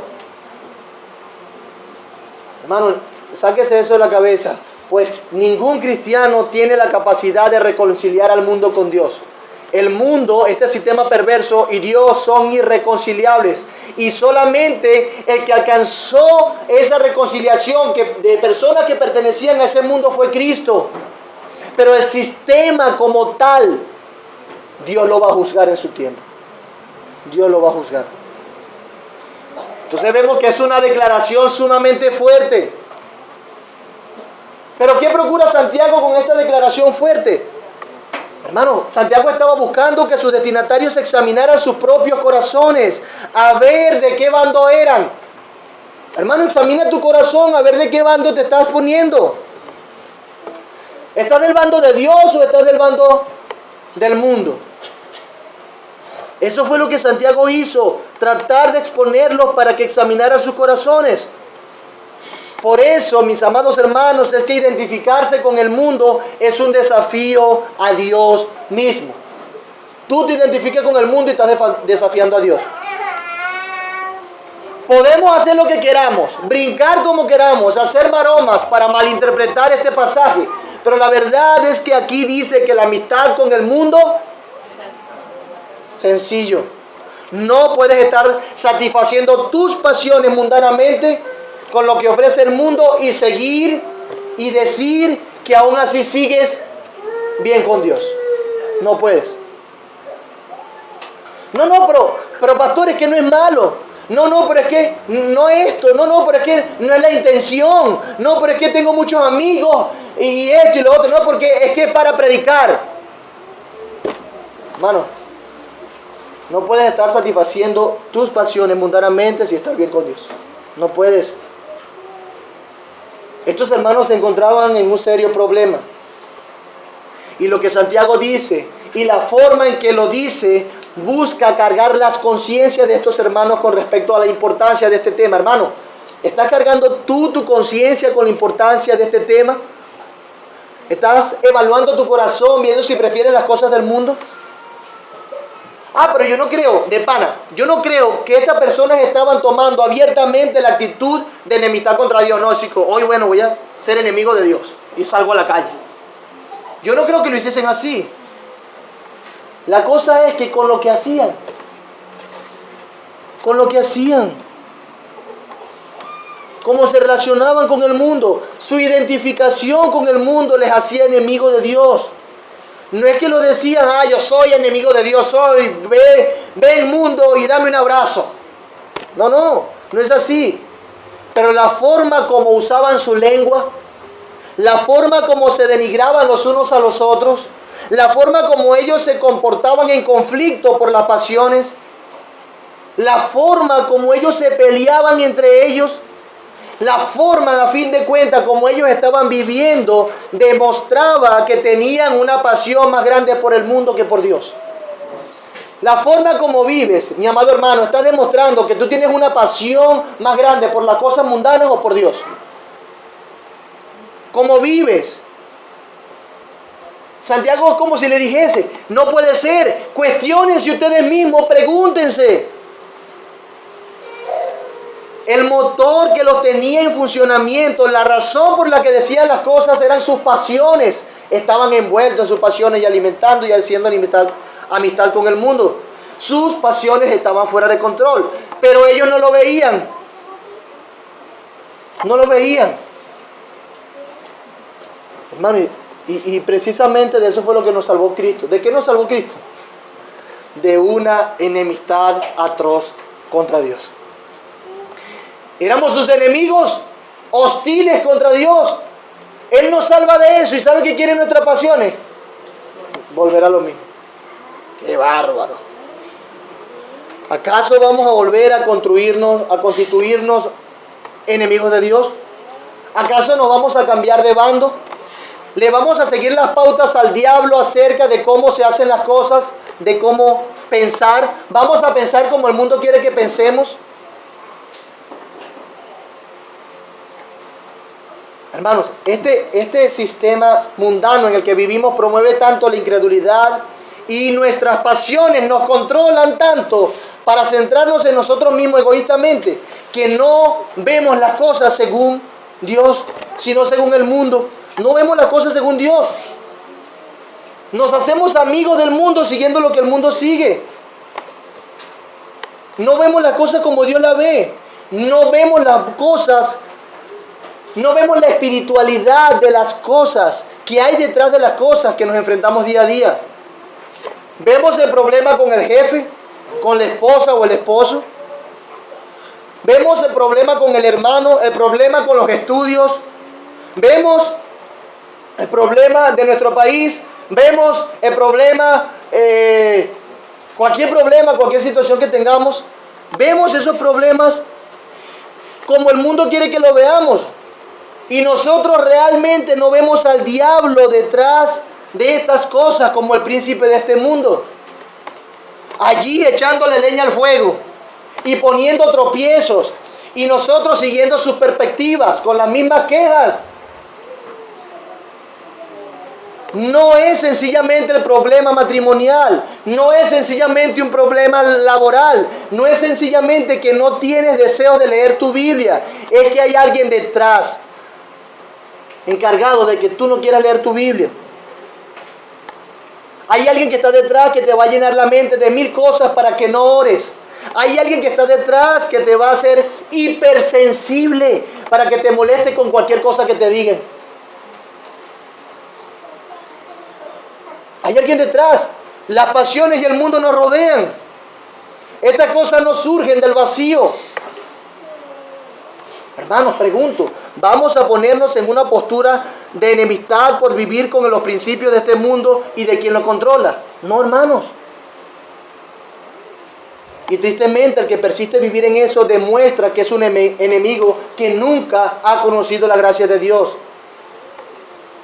Hermano, sáquese eso de la cabeza. Pues ningún cristiano tiene la capacidad de reconciliar al mundo con Dios. El mundo, este sistema perverso y Dios son irreconciliables. Y solamente el que alcanzó esa reconciliación de personas que pertenecían a ese mundo fue Cristo. Pero el sistema como tal, Dios lo va a juzgar en su tiempo. Dios lo va a juzgar. Entonces vemos que es una declaración sumamente fuerte. Pero ¿qué procura Santiago con esta declaración fuerte? Hermano, Santiago estaba buscando que sus destinatarios examinaran sus propios corazones, a ver de qué bando eran. Hermano, examina tu corazón, a ver de qué bando te estás poniendo. ¿Estás del bando de Dios o estás del bando del mundo? Eso fue lo que Santiago hizo, tratar de exponerlos para que examinaran sus corazones. Por eso, mis amados hermanos, es que identificarse con el mundo es un desafío a Dios mismo. Tú te identificas con el mundo y estás desafiando a Dios. Podemos hacer lo que queramos, brincar como queramos, hacer maromas para malinterpretar este pasaje. Pero la verdad es que aquí dice que la amistad con el mundo, sencillo. No puedes estar satisfaciendo tus pasiones mundanamente con lo que ofrece el mundo y seguir y decir que aún así sigues bien con Dios. No puedes. No, pero pastor, es que no es malo. No, pero es que no esto. No, pero es que no es la intención. No, pero es que tengo muchos amigos y esto y lo otro. No, porque es que es para predicar. Hermano, no puedes estar satisfaciendo tus pasiones mundanamente si estás bien con Dios. No puedes. Estos hermanos se encontraban en un serio problema. Y lo que Santiago dice, y la forma en que lo dice, busca cargar las conciencias de estos hermanos con respecto a la importancia de este tema. Hermano, ¿estás cargando tú tu conciencia con la importancia de este tema? ¿Estás evaluando tu corazón, viendo si prefieres las cosas del mundo? Pero yo no creo, de pana, yo no creo que estas personas estaban tomando abiertamente la actitud de enemistad contra Dios. No, chico, hoy bueno, voy a ser enemigo de Dios y salgo a la calle. Yo no creo que lo hiciesen así. La cosa es que con lo que hacían, cómo se relacionaban con el mundo. Su identificación con el mundo les hacía enemigos de Dios. No es que lo decían, yo soy enemigo de Dios, ve el mundo y dame un abrazo. No es así. Pero la forma como usaban su lengua, la forma como se denigraban los unos a los otros, la forma como ellos se comportaban en conflicto por las pasiones, la forma como ellos se peleaban entre ellos, la forma, a fin de cuentas, como ellos estaban viviendo, demostraba que tenían una pasión más grande por el mundo que por Dios. La forma como vives, mi amado hermano, está demostrando que tú tienes una pasión más grande por las cosas mundanas o por Dios. ¿Cómo vives? Santiago es como si le dijese, no puede ser, cuestiónense ustedes mismos, pregúntense. El motor que los tenía en funcionamiento, la razón por la que decían las cosas eran sus pasiones. Estaban envueltos en sus pasiones y alimentando y haciendo amistad con el mundo. Sus pasiones estaban fuera de control, pero ellos no lo veían. No lo veían. Hermano, y precisamente de eso fue lo que nos salvó Cristo. ¿De qué nos salvó Cristo? De una enemistad atroz contra Dios. Éramos sus enemigos, hostiles contra Dios. Él nos salva de eso. ¿Y sabe qué quieren nuestras pasiones? Volver a lo mismo. ¡Qué bárbaro! ¿Acaso vamos a volver a constituirnos enemigos de Dios? ¿Acaso nos vamos a cambiar de bando? ¿Le vamos a seguir las pautas al diablo acerca de cómo se hacen las cosas? ¿De cómo pensar? ¿Vamos a pensar como el mundo quiere que pensemos? Hermanos, este sistema mundano en el que vivimos promueve tanto la incredulidad y nuestras pasiones nos controlan tanto para centrarnos en nosotros mismos egoístamente que no vemos las cosas según Dios, sino según el mundo. No vemos las cosas según Dios. Nos hacemos amigos del mundo siguiendo lo que el mundo sigue. No vemos las cosas como Dios las ve. No vemos las cosas. No vemos la espiritualidad de las cosas que hay detrás de las cosas que nos enfrentamos día a día. Vemos el problema con el jefe, con la esposa o el esposo. Vemos el problema con el hermano, el problema con los estudios. Vemos el problema de nuestro país. Vemos el problema, cualquier situación que tengamos. Vemos esos problemas como el mundo quiere que lo veamos. Y nosotros realmente no vemos al diablo detrás de estas cosas como el príncipe de este mundo. Allí echándole leña al fuego y poniendo tropiezos. Y nosotros siguiendo sus perspectivas con las mismas quejas. No es sencillamente el problema matrimonial. No es sencillamente un problema laboral. No es sencillamente que no tienes deseo de leer tu Biblia. Es que hay alguien detrás encargado de que tú no quieras leer tu Biblia. Hay alguien que está detrás que te va a llenar la mente de 1000 cosas para que no ores. Hay alguien que está detrás que te va a hacer hipersensible para que te moleste con cualquier cosa que te digan. Hay alguien detrás. Las pasiones y el mundo nos rodean. Estas cosas no surgen del vacío. Hermanos, pregunto, ¿vamos a ponernos en una postura de enemistad por vivir con los principios de este mundo y de quien lo controla? No, hermanos. Y tristemente el que persiste en vivir en eso demuestra que es un enemigo que nunca ha conocido la gracia de Dios.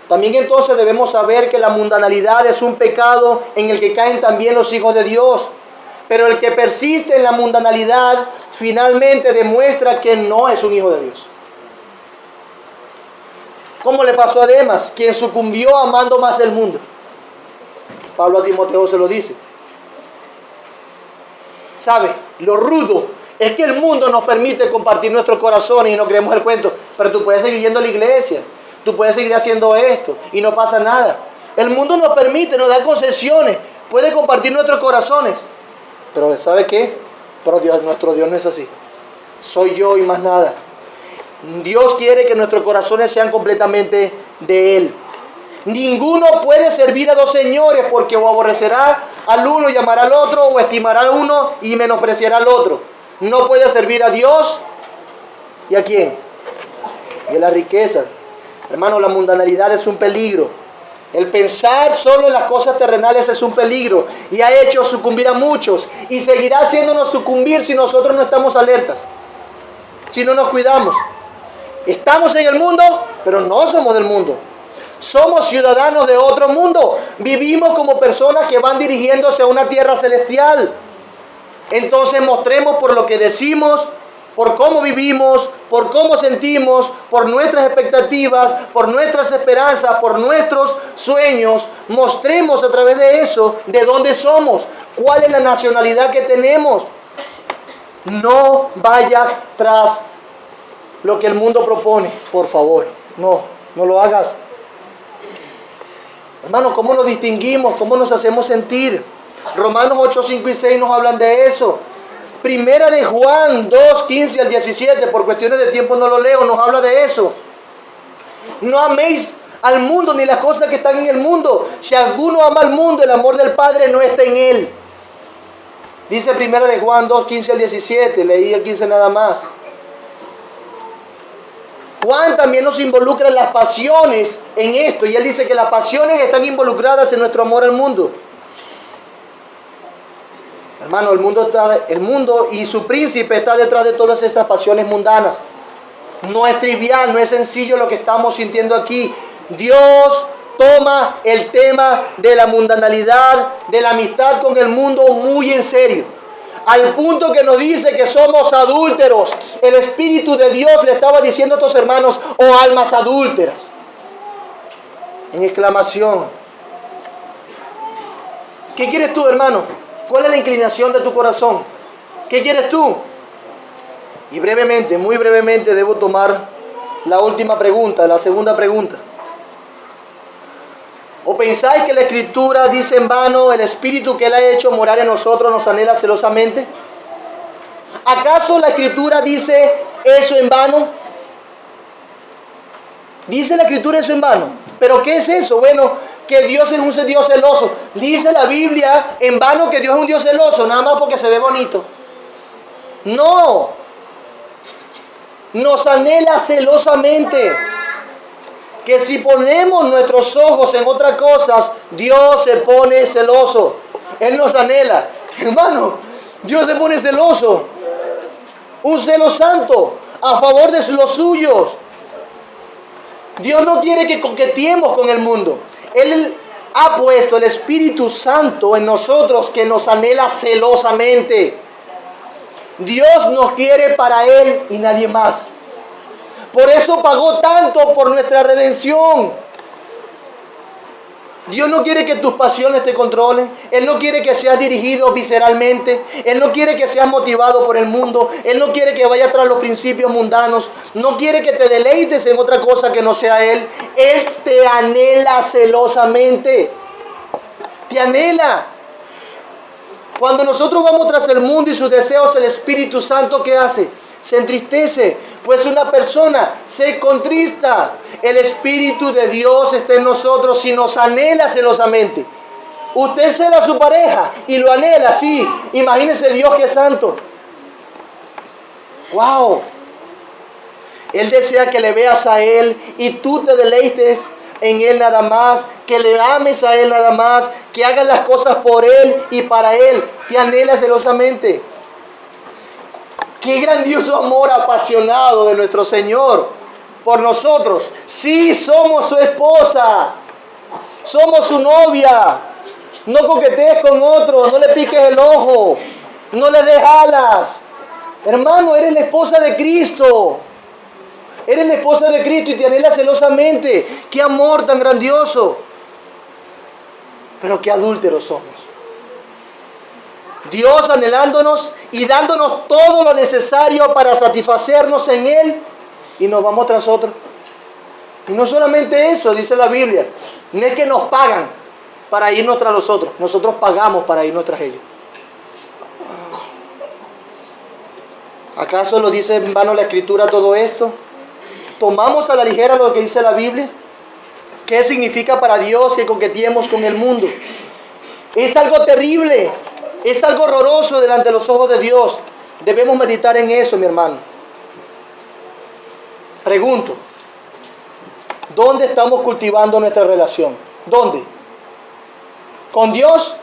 También entonces debemos saber que la mundanalidad es un pecado en el que caen también los hijos de Dios. Pero el que persiste en la mundanalidad finalmente demuestra que no es un hijo de Dios. ¿Cómo le pasó a Demas, quien sucumbió amando más el mundo? Pablo a Timoteo se lo dice. ¿Sabe? Lo rudo es que el mundo nos permite compartir nuestros corazones y no creemos el cuento. Pero tú puedes seguir yendo a la iglesia. Tú puedes seguir haciendo esto y no pasa nada. El mundo nos permite, nos da concesiones. Puede compartir nuestros corazones. Pero ¿sabe qué? Pero nuestro Dios no es así. Soy yo y más nada. Dios quiere que nuestros corazones sean completamente de Él. Ninguno puede servir a dos señores, porque o aborrecerá al uno y amará al otro, o estimará al uno y menospreciará al otro. No puede servir a Dios. ¿Y a quién? Y a la riqueza. Hermano, la mundanalidad es un peligro. El pensar solo en las cosas terrenales es un peligro y ha hecho sucumbir a muchos y seguirá haciéndonos sucumbir si nosotros no estamos alertas, si no nos cuidamos. Estamos en el mundo, pero no somos del mundo. Somos ciudadanos de otro mundo. Vivimos como personas que van dirigiéndose a una tierra celestial. Entonces mostremos por lo que decimos, por cómo vivimos, por cómo sentimos, por nuestras expectativas, por nuestras esperanzas, por nuestros sueños. Mostremos a través de eso de dónde somos, cuál es la nacionalidad que tenemos. No vayas tras lo que el mundo propone, por favor. No lo hagas. Hermano, ¿cómo nos distinguimos? ¿Cómo nos hacemos sentir? Romanos 8, 5 y 6 nos hablan de eso. Primera de Juan 2, 15 al 17, por cuestiones de tiempo no lo leo, nos habla de eso. No améis al mundo ni las cosas que están en el mundo. Si alguno ama al mundo, el amor del Padre no está en él. Dice Primera de Juan 2, 15 al 17, leí el 15 nada más. Juan también nos involucra en las pasiones en esto, y él dice que las pasiones están involucradas en nuestro amor al mundo. Hermano, el mundo y su príncipe está detrás de todas esas pasiones mundanas. No es trivial, no es sencillo lo que estamos sintiendo aquí. Dios toma el tema de la mundanalidad, de la amistad con el mundo muy en serio. Al punto que nos dice que somos adúlteros. El Espíritu de Dios le estaba diciendo a estos hermanos, oh almas adúlteras. En exclamación. ¿Qué quieres tú, hermano? ¿Cuál es la inclinación de tu corazón? ¿Qué quieres tú? Y brevemente, muy brevemente, debo tomar la última pregunta, la segunda pregunta. ¿O pensáis que la Escritura dice en vano, el Espíritu que Él ha hecho morar en nosotros nos anhela celosamente? ¿Acaso la Escritura dice eso en vano? ¿Dice la Escritura eso en vano? ¿Pero qué es eso? Bueno, que Dios es un Dios celoso. Dice la Biblia en vano que Dios es un Dios celoso, nada más porque se ve bonito. No. Nos anhela celosamente. Que si ponemos nuestros ojos en otras cosas, Dios se pone celoso. Él nos anhela. Hermano, Dios se pone celoso. Un celo santo a favor de los suyos. Dios no quiere que coqueteemos con el mundo. Él ha puesto el Espíritu Santo en nosotros que nos anhela celosamente. Dios nos quiere para Él y nadie más. Por eso pagó tanto por nuestra redención. Dios no quiere que tus pasiones te controlen. Él no quiere que seas dirigido visceralmente. Él no quiere que seas motivado por el mundo. Él no quiere que vayas tras los principios mundanos. No quiere que te deleites en otra cosa que no sea Él. Él te anhela celosamente. Te anhela. Cuando nosotros vamos tras el mundo y sus deseos, el Espíritu Santo, ¿qué hace? Se entristece. Pues una persona se contrista. El Espíritu de Dios está en nosotros y nos anhela celosamente. Usted cela a su pareja y lo anhela, sí. Imagínese Dios que es santo. ¡Wow! Él desea que le veas a Él y tú te deleites en Él nada más, que le ames a Él nada más, que hagas las cosas por Él y para Él. Te anhela celosamente. Qué grandioso amor apasionado de nuestro Señor por nosotros. Sí, somos su esposa. Somos su novia. No coquetees con otro. No le piques el ojo. No le des alas. Hermano, eres la esposa de Cristo. Eres la esposa de Cristo y te anhela celosamente. Qué amor tan grandioso. Pero qué adúlteros somos. Dios anhelándonos y dándonos todo lo necesario para satisfacernos en Él, y nos vamos tras otro. Y no solamente eso, dice la Biblia, no es que nos pagan para irnos tras los otros, nosotros pagamos para irnos tras ellos. ¿Acaso lo dice en vano la Escritura todo esto? ¿Tomamos a la ligera lo que dice la Biblia? ¿Qué significa para Dios que coqueteemos con el mundo? Es algo terrible, es algo horroroso delante de los ojos de Dios. Debemos meditar en eso, mi hermano. Pregunto, ¿dónde estamos cultivando nuestra relación? ¿Dónde? ¿Con Dios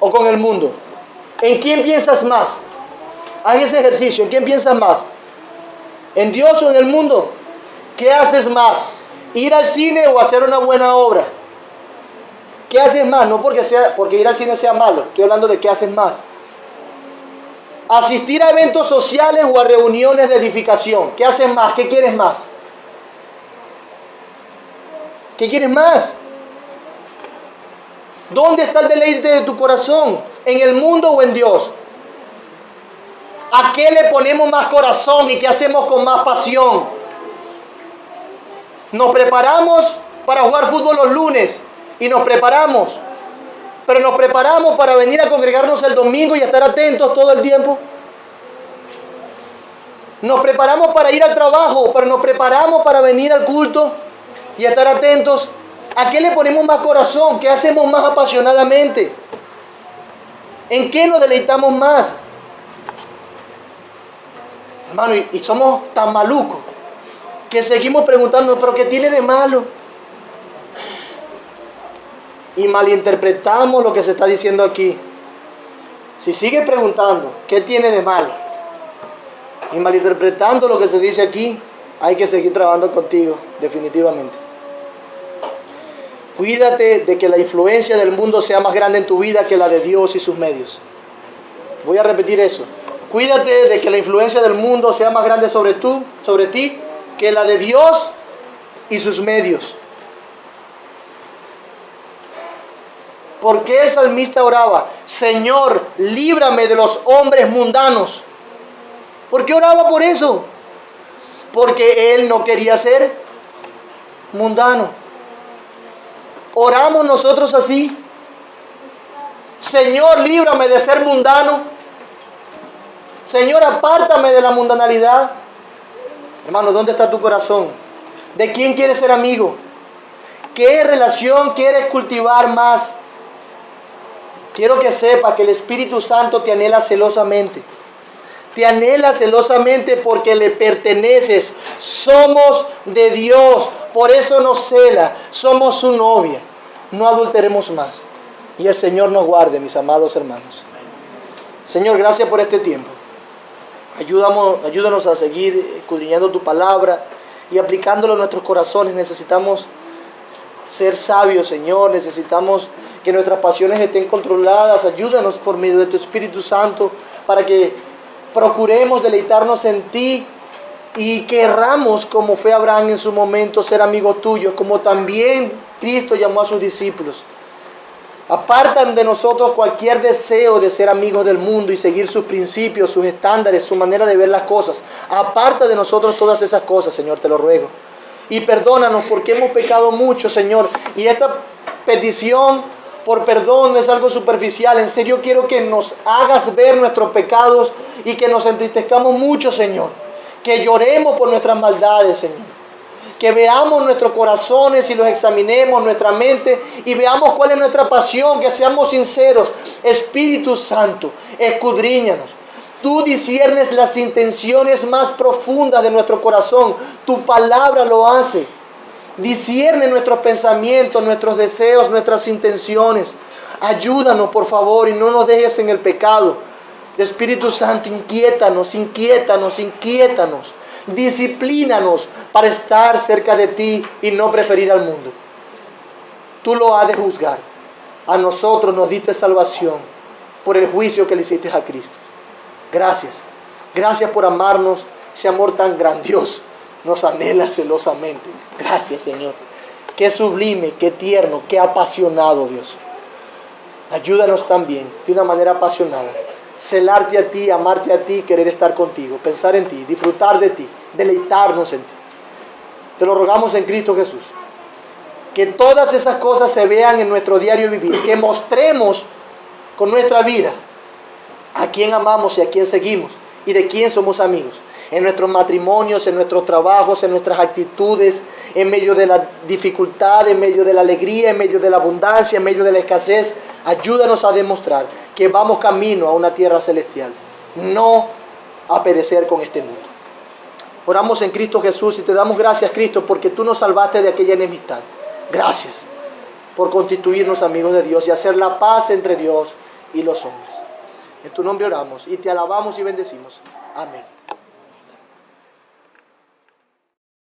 o con el mundo? ¿En quién piensas más? Haz ese ejercicio. ¿En quién piensas más? ¿En Dios o en el mundo? ¿Qué haces más? ¿Ir al cine o hacer una buena obra? ¿Qué haces más? No porque ir al cine sea malo. Estoy hablando de qué haces más. ¿Asistir a eventos sociales o a reuniones de edificación? ¿Qué haces más? ¿Qué quieres más? ¿Qué quieres más? ¿Dónde está el deleite de tu corazón? ¿En el mundo o en Dios? ¿A qué le ponemos más corazón y qué hacemos con más pasión? Nos preparamos para jugar fútbol los lunes y nos preparamos, pero nos preparamos para venir a congregarnos el domingo y estar atentos todo el tiempo. Nos preparamos para ir al trabajo, pero nos preparamos para venir al culto y estar atentos. ¿A qué le ponemos más corazón? ¿Qué hacemos más apasionadamente? ¿En qué nos deleitamos más? Hermano, y somos tan malucos que seguimos preguntando, ¿pero qué tiene de malo? Y malinterpretamos lo que se está diciendo aquí. Si sigues preguntando, ¿qué tiene de malo? Y malinterpretando lo que se dice aquí, hay que seguir trabajando contigo, definitivamente. Cuídate de que la influencia del mundo sea más grande en tu vida que la de Dios y sus medios. Voy a repetir eso. Cuídate de que la influencia del mundo sea más grande sobre ti, que la de Dios y sus medios. ¿Por qué el salmista oraba? Señor, líbrame de los hombres mundanos. ¿Por qué oraba por eso? Porque él no quería ser mundano. ¿Oramos nosotros así? Señor, líbrame de ser mundano. Señor, apártame de la mundanalidad. Hermano, ¿dónde está tu corazón? ¿De quién quieres ser amigo? ¿Qué relación quieres cultivar más? Quiero que sepas que el Espíritu Santo te anhela celosamente. Te anhela celosamente porque le perteneces. Somos de Dios. Por eso nos cela. Somos su novia. No adulteremos más. Y el Señor nos guarde, mis amados hermanos. Señor, gracias por este tiempo. Ayúdanos a seguir escudriñando tu palabra y aplicándolo a nuestros corazones. Necesitamos ser sabios, Señor. Necesitamos que nuestras pasiones estén controladas. Ayúdanos por medio de tu Espíritu Santo para que procuremos deleitarnos en ti y querramos, como fue Abraham en su momento, ser amigos tuyos, como también Cristo llamó a sus discípulos. Apartan de nosotros cualquier deseo de ser amigos del mundo y seguir sus principios, sus estándares, su manera de ver las cosas. Aparta de nosotros todas esas cosas, Señor, te lo ruego. Y perdónanos porque hemos pecado mucho, Señor. Y esta petición por perdón no es algo superficial. En serio quiero que nos hagas ver nuestros pecados y que nos entristezcamos mucho, Señor. Que lloremos por nuestras maldades, Señor. Que veamos nuestros corazones y los examinemos, nuestra mente, y veamos cuál es nuestra pasión, que seamos sinceros. Espíritu Santo, escudriñanos. Tú disciernes las intenciones más profundas de nuestro corazón. Tu palabra lo hace. Discierne nuestros pensamientos, nuestros deseos, nuestras intenciones. Ayúdanos, por favor, y no nos dejes en el pecado. Espíritu Santo, inquiétanos. Disciplínanos para estar cerca de ti y no preferir al mundo. Tú lo has de juzgar. A nosotros nos diste salvación por el juicio que le hiciste a Cristo. Gracias. Gracias por amarnos. Ese amor tan grandioso nos anhela celosamente. Gracias, Señor. Qué sublime, qué tierno, qué apasionado, Dios. Ayúdanos también de una manera apasionada. Celarte a ti, amarte a ti, querer estar contigo, pensar en ti, disfrutar de ti, deleitarnos en ti. Te lo rogamos en Cristo Jesús. Que todas esas cosas se vean en nuestro diario vivir. Que mostremos con nuestra vida a quién amamos y a quién seguimos y de quién somos amigos. en nuestros matrimonios, en nuestros trabajos, en nuestras actitudes, en medio de la dificultad, en medio de la alegría, en medio de la abundancia, en medio de la escasez. Ayúdanos a demostrar que vamos camino a una tierra celestial, no a perecer con este mundo. Oramos en Cristo Jesús y te damos gracias, Cristo, porque tú nos salvaste de aquella enemistad. Gracias por constituirnos amigos de Dios y hacer la paz entre Dios y los hombres. En tu nombre oramos y te alabamos y bendecimos. Amén.